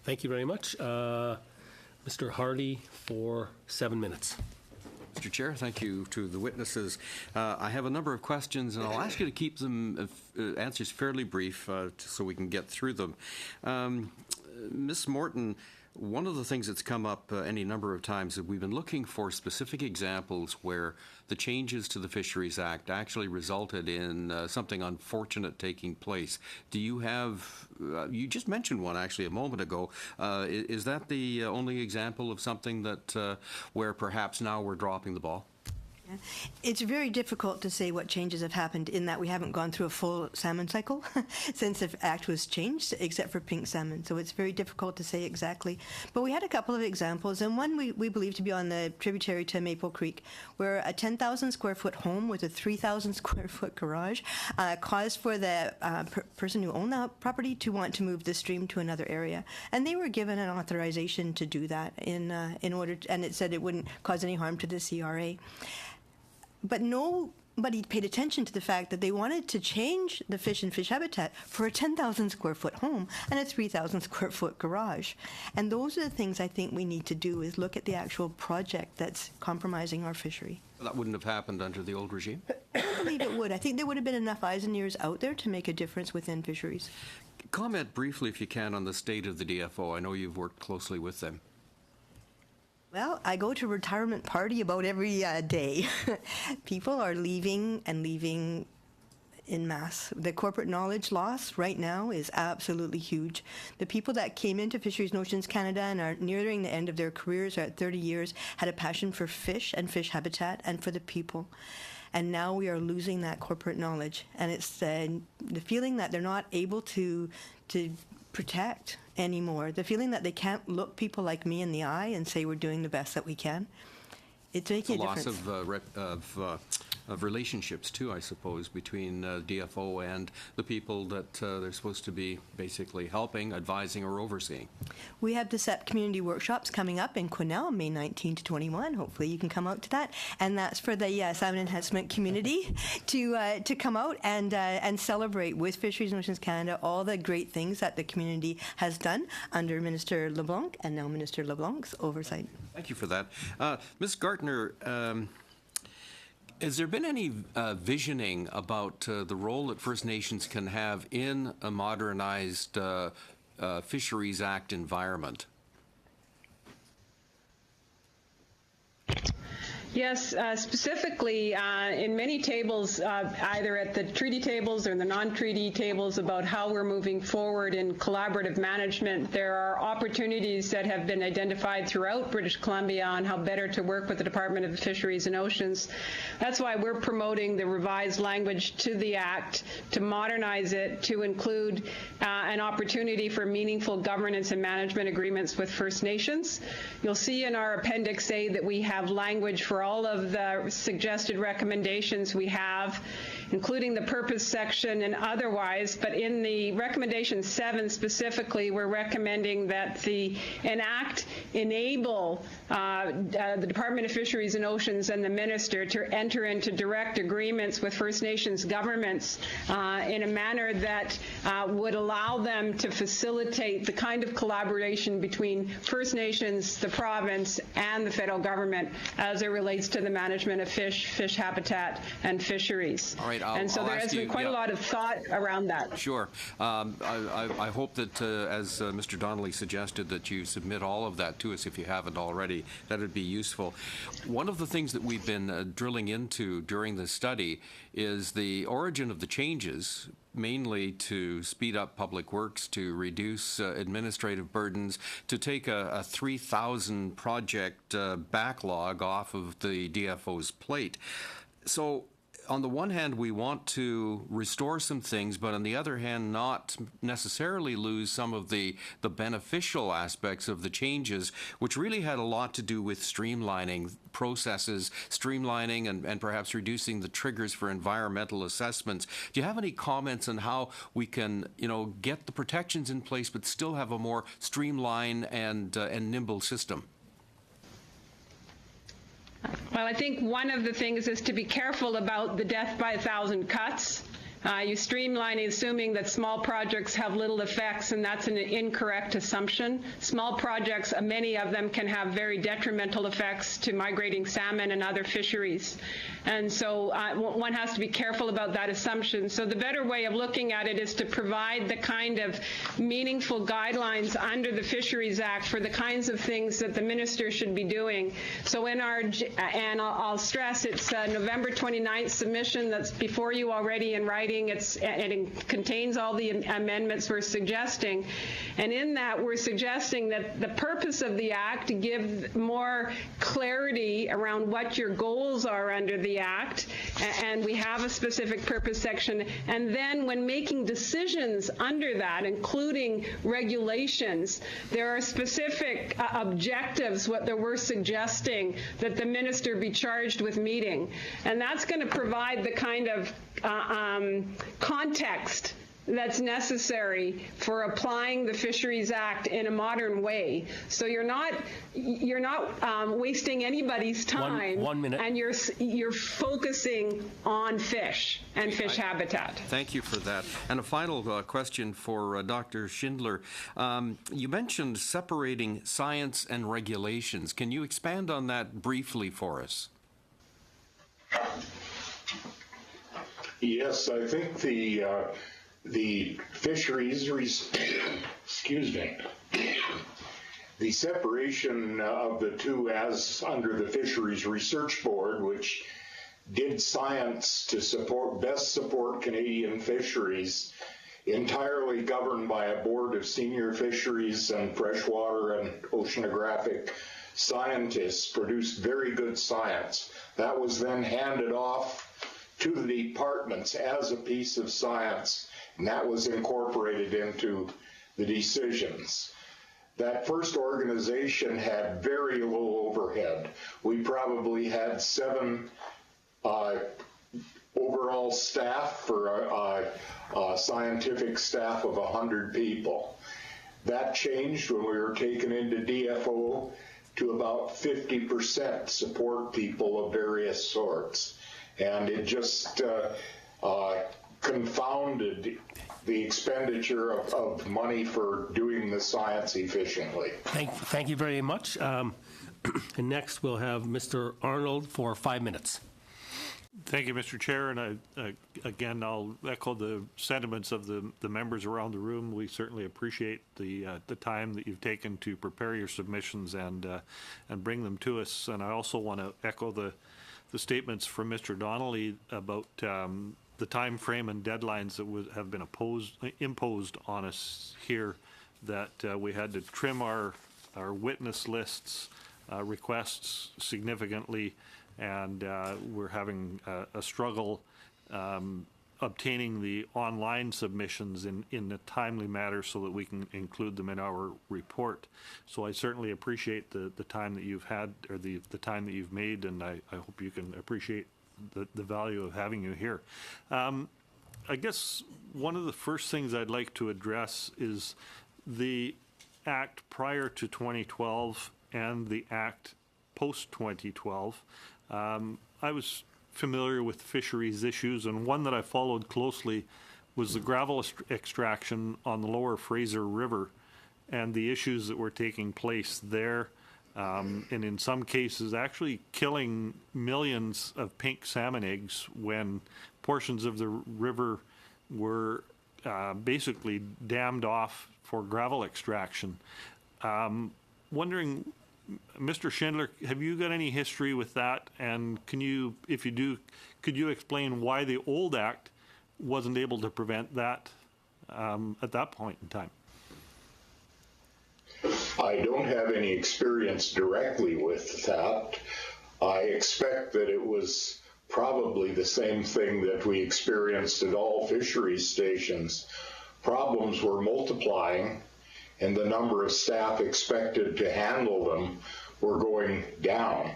Thank you very much. Mr. Hardy for 7 minutes. Mr. Chair, thank you to the witnesses. I have a number of questions, and I'll ask you to keep them answers fairly brief so we can get through them. Ms. Morton, one of the things that's come up any number of times is we've been looking for specific examples where the changes to the Fisheries Act actually resulted in something unfortunate taking place. Do you have, you just mentioned one actually a moment ago, is that the only example of something that where perhaps now we're dropping the ball? Yeah. It's very difficult to say what changes have happened in that we haven't gone through a full salmon cycle since the Act was changed, except for pink salmon. So it's very difficult to say exactly. But we had a couple of examples, and one we believe to be on the tributary to Maple Creek, where a 10,000 square foot home with a 3,000 square foot garage caused for the person who owned the property to want to move the stream to another area. And they were given an authorization to do that in order to, and it said it wouldn't cause any harm to the CRA. But nobody paid attention to the fact that they wanted to change the fish and fish habitat for a 10,000 square foot home and a 3,000 square foot garage. And those are the things I think we need to do, is look at the actual project that's compromising our fishery. That wouldn't have happened under the old regime? I don't believe it would. I think there would have been enough eyes and ears out there to make a difference within fisheries. Comment briefly, if you can, on the state of the DFO. I know you've worked closely with them. Well, I go to a retirement party about every day. People are leaving and leaving en masse. The corporate knowledge loss right now is absolutely huge. The people that came into Fisheries and Oceans Canada and are nearing the end of their careers, or at 30 years, had a passion for fish and fish habitat and for the people. And now we are losing that corporate knowledge. And it's the feeling that they're not able to protect anymore. The feeling that they can't look people like me in the eye and say we're doing the best that we can. It's making a difference. Loss of relationships, too, I suppose, between DFO and the people that they're supposed to be basically helping, advising, or overseeing. We have the SEP community workshops coming up in Quesnel, May 19 to 21. Hopefully you can come out to that. And that's for the salmon enhancement community to come out and celebrate with Fisheries and Oceans Canada all the great things that the community has done under Minister LeBlanc and now Minister LeBlanc's oversight. Thank you for that. Ms. Gartner, has there been any visioning about the role that First Nations can have in a modernized Fisheries Act environment? Yes, specifically in many tables, either at the treaty tables or the non-treaty tables about how we're moving forward in collaborative management, there are opportunities that have been identified throughout British Columbia on how better to work with the Department of Fisheries and Oceans. That's why we're promoting the revised language to the Act, to modernize it, to include an opportunity for meaningful governance and management agreements with First Nations. You'll see in our Appendix A that we have language for all of the suggested recommendations we have, including the purpose section and otherwise. But in the recommendation 7 specifically, we're recommending that the Act enable the Department of Fisheries and Oceans and the Minister to enter into direct agreements with First Nations governments in a manner that would allow them to facilitate the kind of collaboration between First Nations, the province, and the federal government as it relates to the management of fish habitat, and fisheries. All right, and so there has been quite a lot of thought around that. Sure. I hope that, as Mr. Donnelly suggested, that you submit all of that to us if you haven't already. That would be useful. One of the things that we've been drilling into during the study is the origin of the changes, mainly to speed up public works, to reduce administrative burdens, to take a 3,000 project backlog off of the DFO's plate. So on the one hand, we want to restore some things, but on the other hand, not necessarily lose some of the beneficial aspects of the changes, which really had a lot to do with streamlining processes, streamlining and perhaps reducing the triggers for environmental assessments. Do you have any comments on how we can, get the protections in place, but still have a more streamlined and nimble system? Well, I think one of the things is to be careful about the death by 1,000 cuts. You streamline assuming that small projects have little effects, and that's an incorrect assumption. Small projects, many of them can have very detrimental effects to migrating salmon and other fisheries. And so one has to be careful about that assumption. So the better way of looking at it is to provide the kind of meaningful guidelines under the Fisheries Act for the kinds of things that the minister should be doing. So in our, and I'll stress, it's November 29th submission that's before you already in writing. being and it contains all the amendments we're suggesting. And in that, we're suggesting that the purpose of the Act give more clarity around what your goals are under the Act, and we have a specific purpose section. And then when making decisions under that, including regulations, there are specific objectives that we're suggesting that the minister be charged with meeting. And that's going to provide the kind of context that's necessary for applying the Fisheries Act in a modern way. So you're not wasting anybody's time. One minute. And you're focusing on fish and fish habitat. Thank you for that. And a final question for Dr. Schindler. You mentioned separating science and regulations. Can you expand on that briefly for us? Yes, I think the fisheries, excuse me, the separation of the two as under the Fisheries Research Board, which did science to best support Canadian fisheries, entirely governed by a board of senior fisheries and freshwater and oceanographic scientists, produced very good science. That was then handed off to the departments as a piece of science, and that was incorporated into the decisions. That first organization had very low overhead. We probably had 7 overall staff for a scientific staff of 100 people. That changed when we were taken into DFO to about 50% support people of various sorts. And it just confounded the expenditure of money for doing the science efficiently. Thank you very much. And next, we'll have Mr. Arnold for 5 minutes. Thank you, Mr. Chair, and again, I'll echo the sentiments of the members around the room. We certainly appreciate the time that you've taken to prepare your submissions and bring them to us. And I also want to echo the statements from Mr. Donnelly about the time frame and deadlines that have been imposed on us here, that we had to trim our witness lists requests significantly, and we're having a struggle obtaining the online submissions in a timely manner so that we can include them in our report. So I certainly appreciate the time that you've had, or the time that you've made, and I hope you can appreciate the value of having you here. I guess one of the first things I'd like to address is the Act prior to 2012 and the Act post-2012. I was familiar with fisheries issues, and one that I followed closely was the gravel extraction on the lower Fraser River and the issues that were taking place there, and in some cases actually killing millions of pink salmon eggs when portions of the river were basically dammed off for gravel extraction. Wondering, Mr. Schindler, have you got any history with that? And can you, if you do, could you explain why the old Act wasn't able to prevent that at that point in time? I don't have any experience directly with that. I expect that it was probably the same thing that we experienced at all fisheries stations. Problems were multiplying, and the number of staff expected to handle them were going down.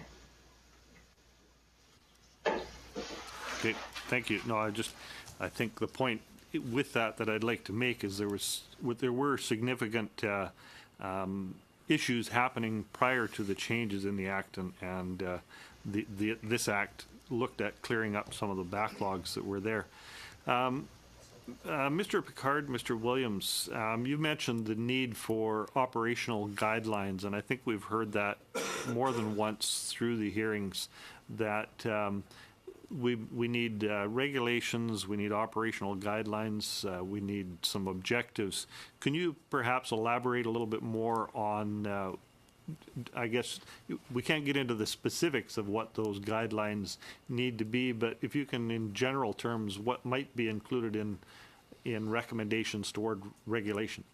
Okay, thank you. No, I think the point with that I'd like to make is there were significant issues happening prior to the changes in the Act, and this Act looked at clearing up some of the backlogs that were there. Mr. Picard, Mr. Williams, you mentioned the need for operational guidelines, and I think we've heard that more than once through the hearings, that we need regulations, we need operational guidelines, we need some objectives. Can you perhaps elaborate a little bit more on I guess we can't get into the specifics of what those guidelines need to be, but if you can, in general terms, what might be included in recommendations toward regulation.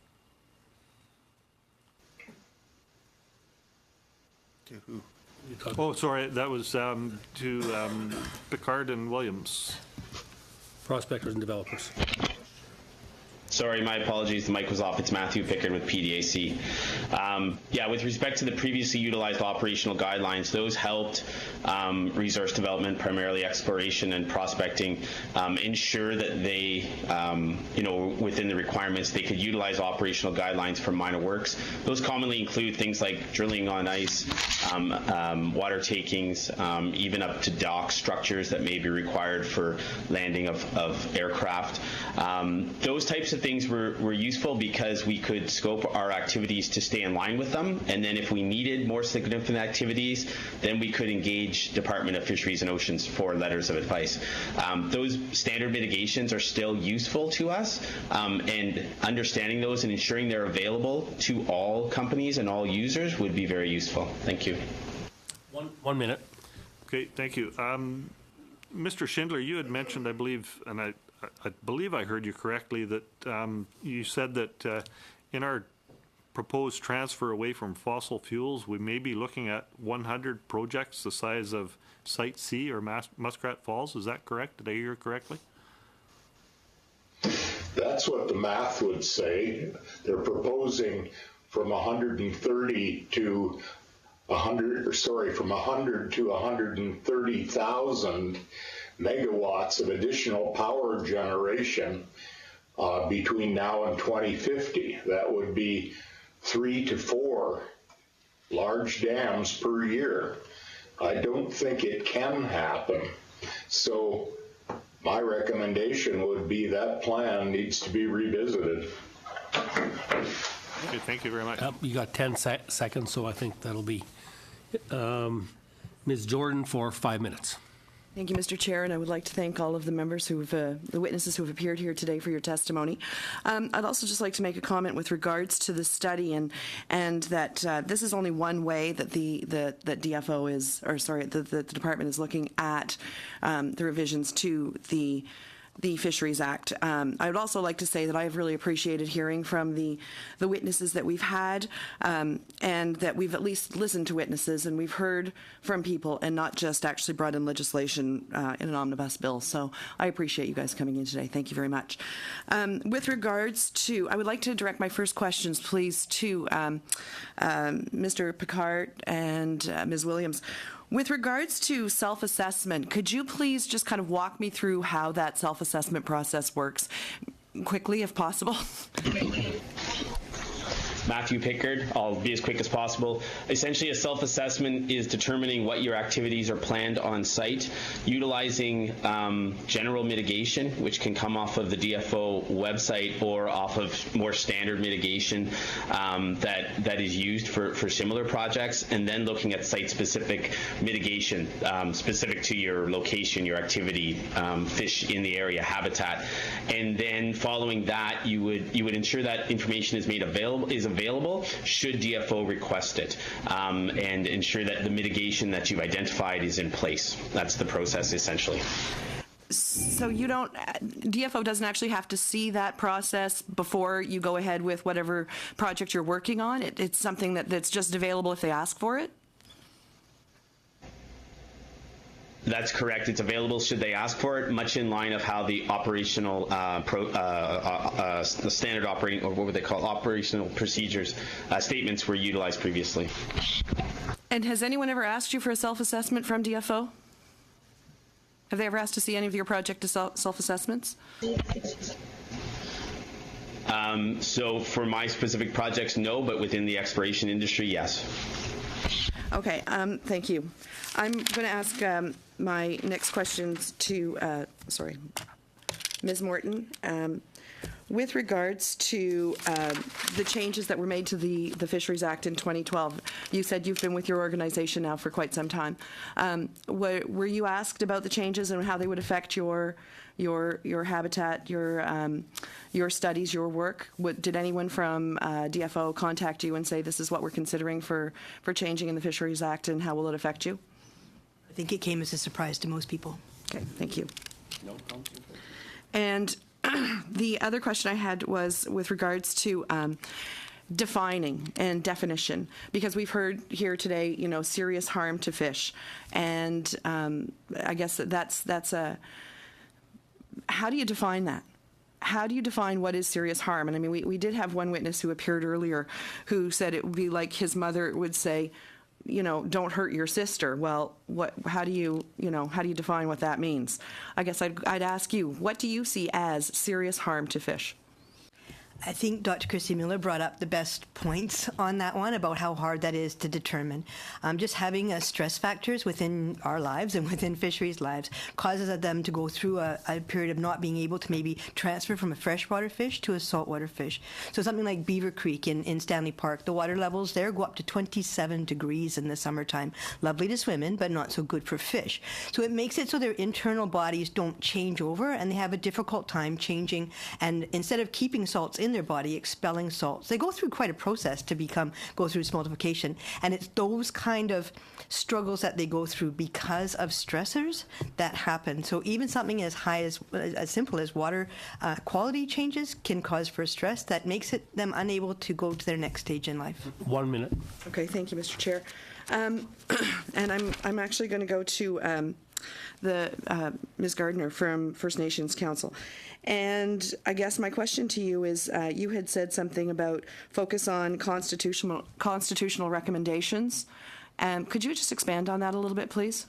To who? Oh, sorry, that was to Picard and Williams. Prospectors and developers. Sorry, my apologies. The mic was off. It's Matthew Pickard with PDAC. Yeah, with respect to the previously utilized operational guidelines, those helped resource development, primarily exploration and prospecting, ensure that they, within the requirements, they could utilize operational guidelines for minor works. Those commonly include things like drilling on ice, water takings, even up to dock structures that may be required for landing of aircraft. Those types of things were useful because we could scope our activities to stay in line with them, and then if we needed more significant activities, then we could engage Department of Fisheries and Oceans for letters of advice. Those standard mitigations are still useful to us, and understanding those and ensuring they're available to all companies and all users would be very useful. Thank you. 1 minute. Okay, thank you. Mr. Schindler, you had mentioned, I believe, and I believe I heard you correctly, that you said that in our proposed transfer away from fossil fuels, we may be looking at 100 projects the size of Site C or Muskrat Falls. Is that correct? Did I hear correctly? That's what the math would say. They're proposing from 130 to 100, from 100 to 130,000 megawatts of additional power generation between now and 2050. That would be 3 to 4 large dams per year. I don't think it can happen. So my recommendation would be that plan needs to be revisited. Okay, thank you very much. You got 10 seconds, so I think that'll be Ms. Jordan for 5 minutes. Thank you, Mr. Chair, and I would like to thank all of the members the witnesses who have appeared here today for your testimony. I'd also just like to make a comment with regards to the study and that this is only one way that the DFO is, or sorry, the department is looking at the revisions to the Fisheries Act. I would also like to say that I have really appreciated hearing from the witnesses that we've had, and that we've at least listened to witnesses and we've heard from people and not just actually brought in legislation in an omnibus bill. So I appreciate you guys coming in today. Thank you very much. With regards to, I would like to direct my first questions, please, to Mr. Picard and Ms. Williams. With regards to self-assessment, could you please just kind of walk me through how that self-assessment process works quickly, if possible? Matthew Pickard. I'll be as quick as possible. Essentially, a self-assessment is determining what your activities are planned on site, utilizing general mitigation, which can come off of the DFO website or off of more standard mitigation that is used for similar projects, and then looking at site-specific mitigation specific to your location, your activity, fish in the area, habitat, and then following that, you would ensure that information is made available should DFO request it, and ensure that the mitigation that you've identified is in place. That's the process, essentially. So you don't, DFO doesn't actually have to see that process before you go ahead with whatever project you're working on? It's something that's just available if they ask for it? That's correct. It's available should they ask for it, much in line of how the operational the standard operating, or what would they call, operational procedures statements were utilized previously. And has anyone ever asked you for a self-assessment from DFO? Have they ever asked to see any of your project self-assessments? So for my specific projects, no, but within the exploration industry, yes. Okay, thank you. I'm going to ask my next questions to, Ms. Morton. with regards to the changes that were made to the Fisheries Act in 2012, you said you've been with your organization now for quite some time. Were you asked about the changes and how they would affect your habitat, your studies, your work? Did anyone from DFO contact you and say this is what we're considering for changing in the Fisheries Act, and how will it affect you? I think it came as a surprise to most people. Okay, thank you. And the other question I had was with regards to defining and definition, because we've heard here today, serious harm to fish, and I guess that's a. How do you define that? How do you define what is serious harm? And I mean, we did have one witness who appeared earlier who said it would be like his mother would say, don't hurt your sister. Well, how do you define what that means? I guess I'd ask you, what do you see as serious harm to fish? I think Dr. Christy Miller brought up the best points on that one about how hard that is to determine. Just having stress factors within our lives and within fisheries' lives causes them to go through a period of not being able to maybe transfer from a freshwater fish to a saltwater fish. So something like Beaver Creek in Stanley Park, the water levels there go up to 27 degrees in the summertime. Lovely to swim in, but not so good for fish. So it makes it so their internal bodies don't change over, and they have a difficult time changing. And instead of keeping salts in their body, expelling salts, they go through quite a process to go through smoltification, and it's those kind of struggles that they go through because of stressors that happen. So even something as simple as water quality changes can cause for stress that makes them unable to go to their next stage in life. 1 minute. Okay, thank you, Mr. Chair. And I'm actually going to go to Ms. Gardner from First Nations Council. And I guess my question to you is, you had said something about focus on constitutional recommendations. Could you just expand on that a little bit, please?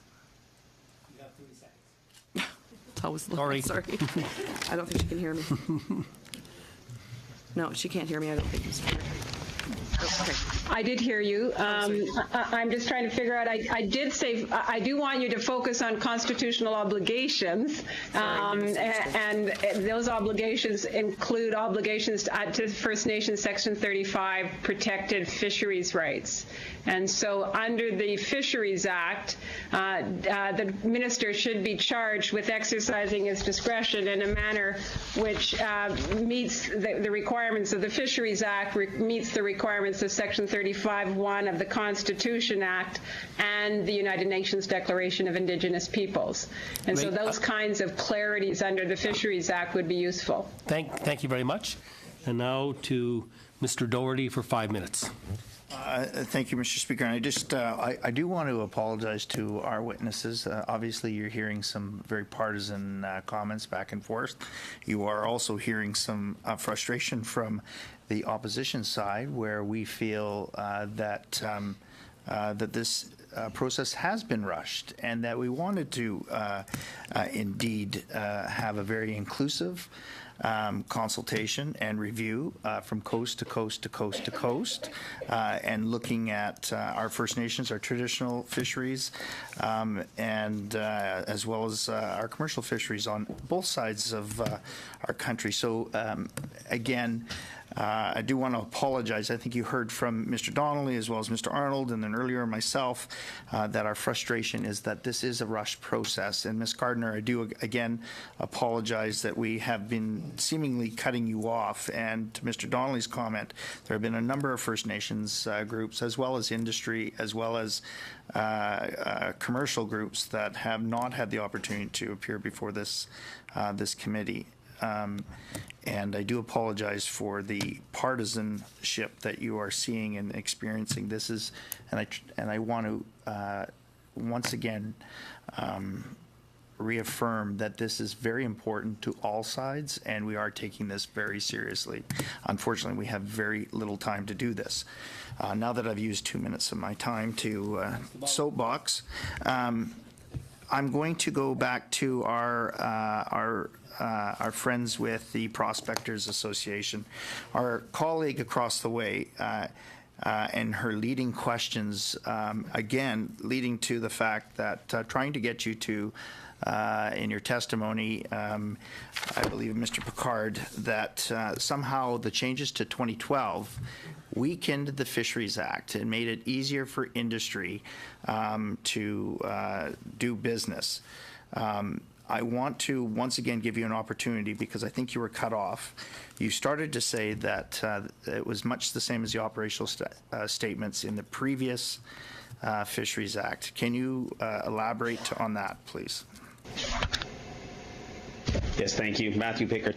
You have 30 seconds. It's always a little bit, sorry. I don't think she can hear me. No, she can't hear me, I don't think, Mr. Chair. Okay. I did hear you. I'm just trying to figure out, I did say, I do want you to focus on constitutional obligations, and those obligations include obligations to First Nations Section 35 protected fisheries rights. And so under the Fisheries Act, the minister should be charged with exercising his discretion in a manner which meets the requirements of the Fisheries Act, meets the requirements of Section 35(1) of the Constitution Act and the United Nations Declaration of Indigenous Peoples. And so those kinds of clarities under the Fisheries Act would be useful. Thank you very much. And now to Mr. Doherty for 5 minutes. Thank you, Mr. Speaker. And I do want to apologize to our witnesses. Obviously, you're hearing some very partisan comments back and forth. You are also hearing some frustration from the opposition side, where we feel that this process has been rushed, and that we wanted to indeed have a very inclusive consultation and review from coast to coast to coast to coast, and looking at our First Nations, our traditional fisheries, and as well as our commercial fisheries on both sides of our country. So again, I do want to apologize. I think you heard from Mr. Donnelly as well as Mr. Arnold, and then earlier myself, that our frustration is that this is a rushed process. And Ms. Gardner, I do again apologize that we have been seemingly cutting you off. And to Mr. Donnelly's comment, there have been a number of First Nations groups, as well as industry, as well as commercial groups that have not had the opportunity to appear before this committee. And I do apologize for the partisanship that you are seeing and experiencing. This is, and I want to once again reaffirm that this is very important to all sides, and we are taking this very seriously. Unfortunately, we have very little time to do this. Now that I've used 2 minutes of my time to soapbox, I'm going to go back to our friends with the Prospectors Association. Our colleague across the way and her leading questions, again, leading to the fact that trying to get you to, in your testimony, I believe, Mr. Picard, that somehow the changes to 2012 weakened the Fisheries Act and made it easier for industry to do business. I want to once again give you an opportunity because I think you were cut off. You started to say that it was much the same as the operational statements in the previous Fisheries Act. Can you elaborate on that, please? Yes, thank you. Matthew Pickard.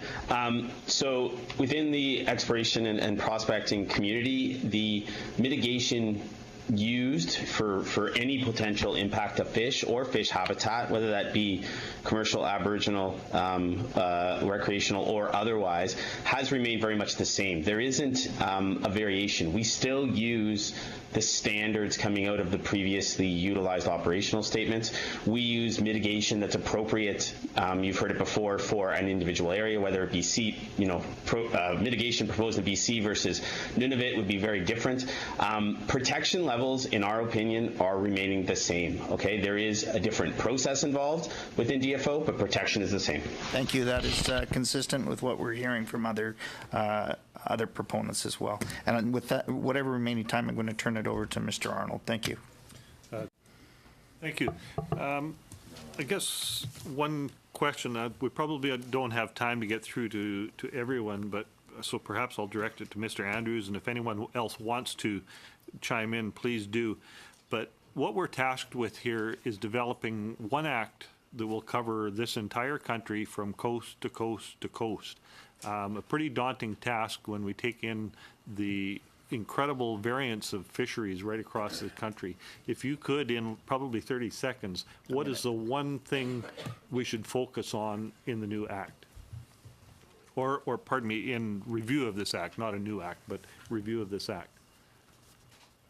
So within the exploration and prospecting community, the mitigation used for any potential impact of fish or fish habitat, whether that be commercial, aboriginal, recreational, or otherwise, has remained very much the same. There isn't a variation. We still use the standards coming out of the previously utilized operational statements. We use mitigation that's appropriate. You've heard it before for an individual area, whether it be mitigation proposed in BC versus Nunavut would be very different. Protection levels, in our opinion, are remaining the same. Okay, there is a different process involved within DFO, but protection is the same. Thank you. That is consistent with what we're hearing from other proponents as well. And with that, whatever remaining time, I'm going to turn it over to Mr. Arnold. Thank you. Thank you. I guess one question, we probably don't have time to get through to everyone, but so perhaps I'll direct it to Mr. Andrews, and if anyone else wants to chime in, please do. But what we're tasked with here is developing one act that will cover this entire country from coast to coast to coast. A pretty daunting task when we take in the incredible variance of fisheries right across the country. If you could, in probably 30 seconds, what is the one thing we should focus on in the new act? Or pardon me, in review of this act, not a new act, but review of this act?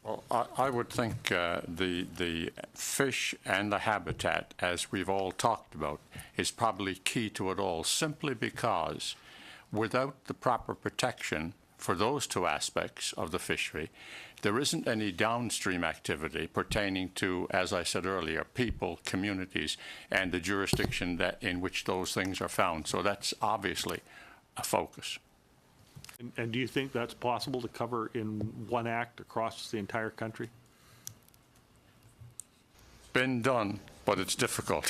Well, I would think the fish and the habitat, as we've all talked about, is probably key to it all, simply because without the proper protection for those two aspects of the fishery, there isn't any downstream activity pertaining to, as I said earlier, people, communities, and the jurisdiction in which those things are found. So that's obviously a focus. And do you think that's possible to cover in one act across the entire country? Been done, but it's difficult.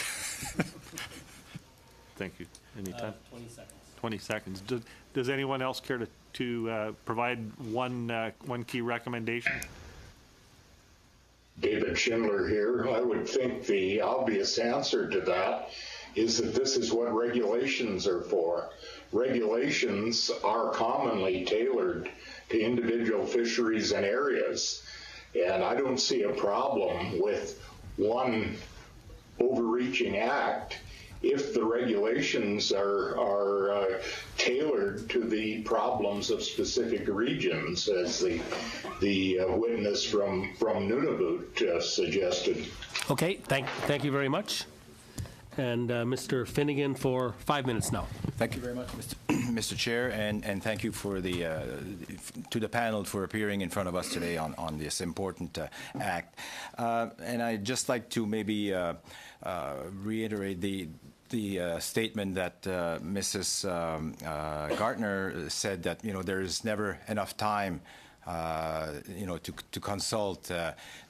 Thank you. Any time? 20 seconds. 20 seconds. Does anyone else care to provide one key recommendation? David Schindler here. I would think the obvious answer to that is that this is what regulations are for. Regulations are commonly tailored to individual fisheries and areas, and I don't see a problem with one overreaching act if the regulations are tailored to the problems of specific regions, as the witness from Nunavut suggested. Okay, thank you very much. And Mr. Finnegan for 5 minutes now. Thank you very much, Mr. Chair, and thank you for to the panel for appearing in front of us today on this important act. And I'd just like to maybe reiterate the statement that Mrs. Gartner said, that there is never enough time to consult,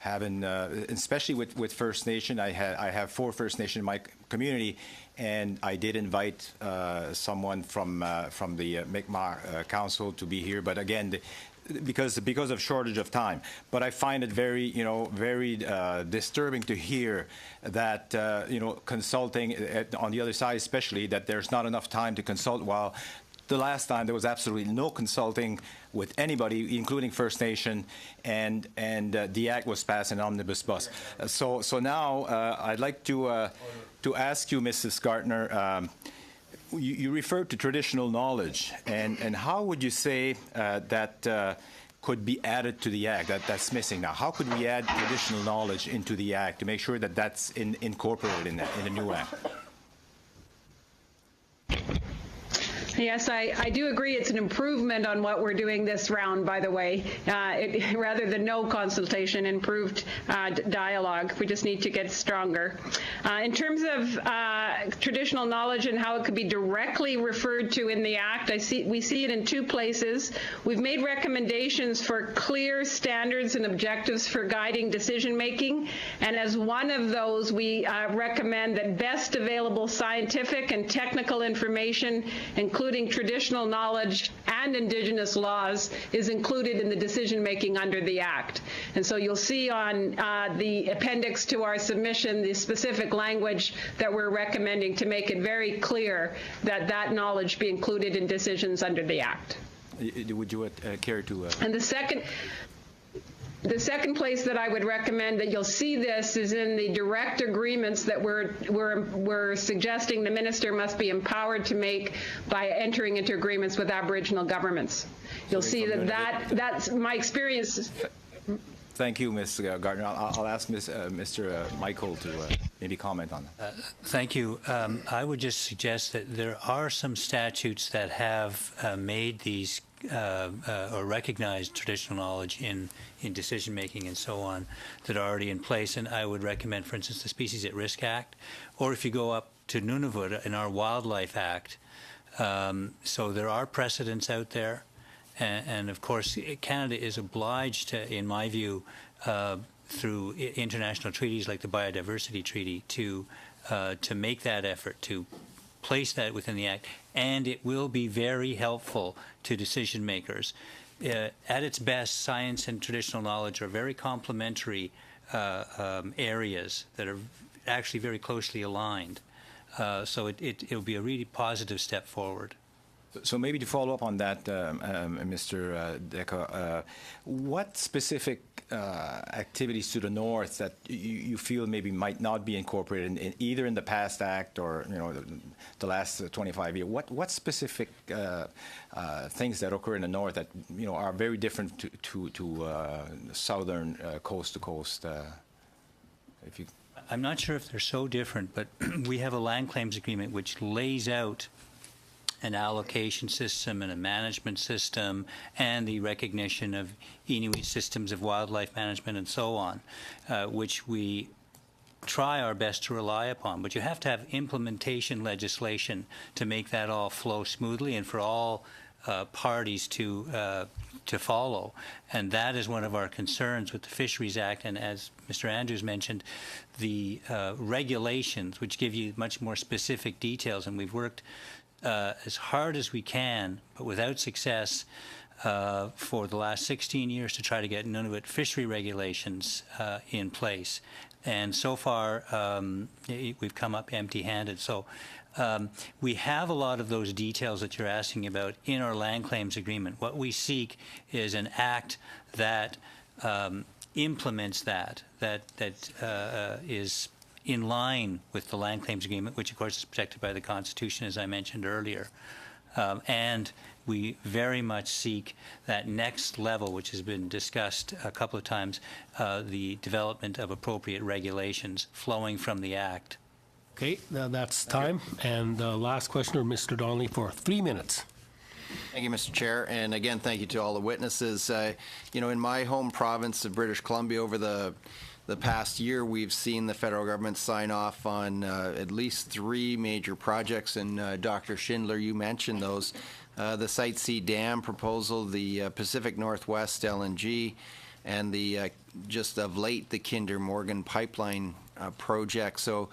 especially with First Nation. I have 4 First Nation in my community, and I did invite someone from the Mi'kmaq Council to be here, but again, because of shortage of time. But I find it very disturbing to hear that consulting on the other side, especially, that there's not enough time to consult, while the last time there was absolutely no consulting with anybody, including First Nation, and the act was passed in omnibus bus. So now I'd like to ask you, Mrs. Gartner, you referred to traditional knowledge, and how would you say that could be added to the act that's missing now? How could we add traditional knowledge into the act to make sure that that's incorporated in the new act? Yes, I do agree it's an improvement on what we're doing this round, by the way. Rather than no consultation, improved dialogue. We just need to get stronger. In terms of traditional knowledge and how it could be directly referred to in the Act, we see it in two places. We've made recommendations for clear standards and objectives for guiding decision making, and as one of those, we recommend that best available scientific and technical information, including traditional knowledge and Indigenous laws, is included in the decision-making under the Act. And so you'll see on the appendix to our submission the specific language that we're recommending to make it very clear that that knowledge be included in decisions under the Act. Would you care to... And the second place that I would recommend that you'll see this is in the direct agreements that we're suggesting the minister must be empowered to make by entering into agreements with Aboriginal governments. You'll see that's my experience. Thank you, Ms. Gardner. I'll ask Mr. Michael to maybe comment on that. Thank you. I would just suggest that there are some statutes that have made these or recognized traditional knowledge in decision-making and so on that are already in place. And I would recommend, for instance, the Species at Risk Act, or if you go up to Nunavut in our Wildlife Act. So there are precedents out there. And of course, Canada is obliged to, in my view, through international treaties like the Biodiversity Treaty, to make that effort, to place that within the Act, and it will be very helpful to decision makers. At its best, science and traditional knowledge are very complementary areas that are actually very closely aligned. So it'll be a really positive step forward. So maybe to follow up on that, Mr. Deca, what specific activities to the north that you feel maybe might not be incorporated in either in the past act or the last 25 years? What specific things that occur in the north that are very different to southern coast to coast? If you, I'm not sure if they're so different, but we have a land claims agreement which lays out an allocation system and a management system and the recognition of Inuit systems of wildlife management and so on, which we try our best to rely upon. But you have to have implementation legislation to make that all flow smoothly and for all parties to follow. And that is one of our concerns with the Fisheries Act. And as Mr. Andrews mentioned, the regulations, which give you much more specific details, and we've worked as hard as we can, but without success, for the last 16 years to try to get Nunavut fishery regulations in place. And so far, we've come up empty-handed. So we have a lot of those details that you're asking about in our land claims agreement. What we seek is an act that implements that is in line with the land claims agreement, which of course is protected by the Constitution, as I mentioned earlier. And we very much seek that next level, which has been discussed a couple of times, the development of appropriate regulations flowing from the Act. Okay, now that's time. And last questioner, Mr. Donnelly, for 3 minutes. Thank you, Mr. Chair. And again, thank you to all the witnesses. In my home province of British Columbia, over the past year, we've seen the federal government sign off on at least 3 major projects, and Dr. Schindler, you mentioned those. The Site C Dam proposal, the Pacific Northwest LNG, and the just of late, the Kinder Morgan pipeline project. So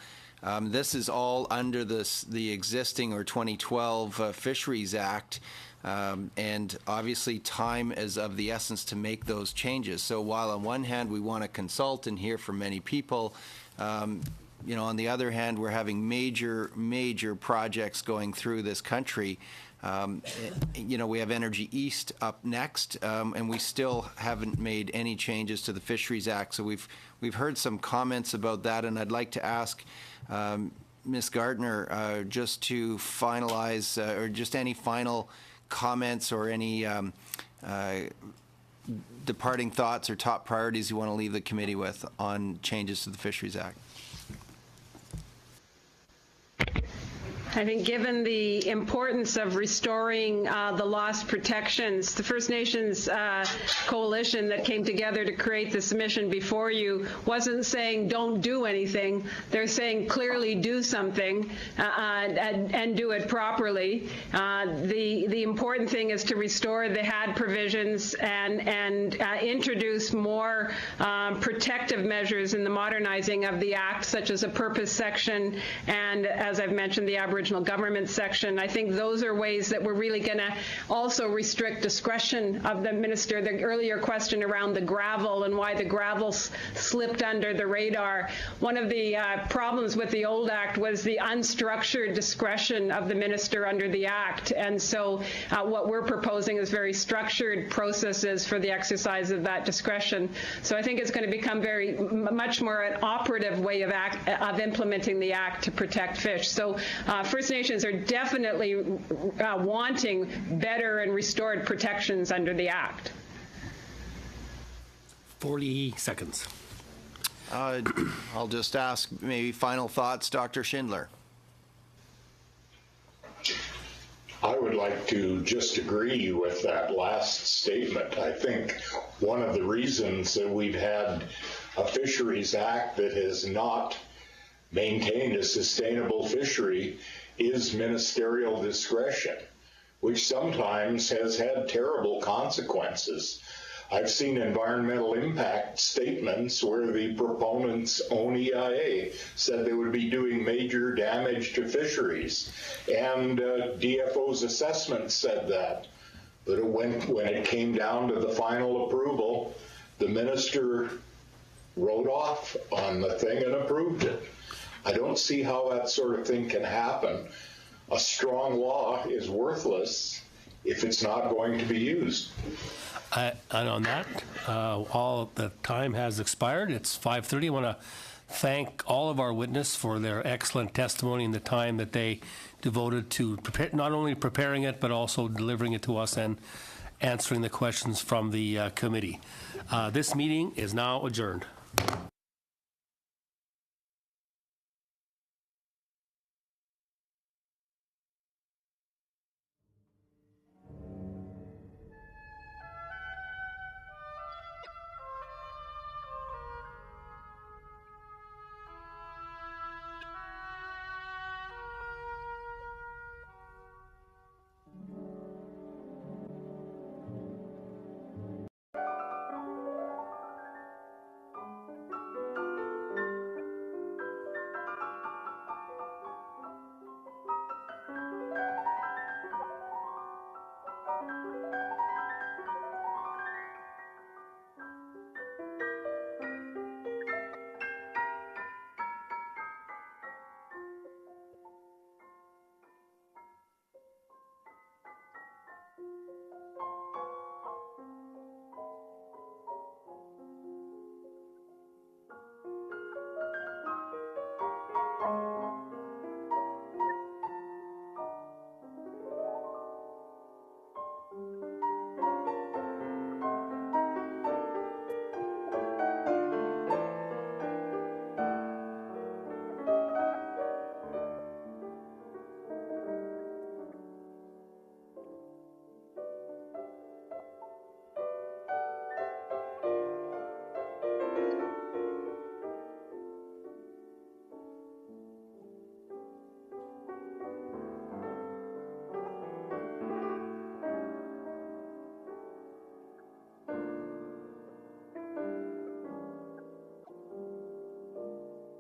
this is all under the existing or 2012 Fisheries Act. And obviously time is of the essence to make those changes. So while on one hand we want to consult and hear from many people, on the other hand we're having major projects going through this country. We have Energy East up next, and we still haven't made any changes to the Fisheries Act. So we've heard some comments about that, and I'd like to ask Ms. Gardner just to finalize or just any final comments or any departing thoughts or top priorities you want to leave the committee with on changes to the Fisheries Act. I think given the importance of restoring the lost protections, the First Nations coalition that came together to create the submission before you wasn't saying don't do anything. They're saying clearly do something and do it properly. The important thing is to restore the HAD provisions and introduce more protective measures in the modernizing of the Act, such as a purpose section and, as I've mentioned, the Aboriginal government section. I think those are ways that we're really going to also restrict discretion of the minister. The earlier question around the gravel and why the gravel slipped under the radar. One of the problems with the old Act was the unstructured discretion of the minister under the Act. And so what we're proposing is very structured processes for the exercise of that discretion. So I think it's going to become much more an operative way of implementing the Act to protect fish. So First Nations are definitely wanting better and restored protections under the Act. 40 seconds. I'll just ask maybe final thoughts, Dr. Schindler. I would like to just agree with that last statement. I think one of the reasons that we've had a Fisheries Act that has not maintained a sustainable fishery is ministerial discretion, which sometimes has had terrible consequences. I've seen environmental impact statements where the proponents' own EIA said they would be doing major damage to fisheries, and DFO's assessment said that. But when it came down to the final approval, the minister wrote off on the thing and approved it. I don't see how that sort of thing can happen. A strong law is worthless if it's not going to be used. And on that, all the time has expired. It's 5:30. I want to thank all of our witnesses for their excellent testimony and the time that they devoted to not only preparing it, but also delivering it to us and answering the questions from the committee. This meeting is now adjourned.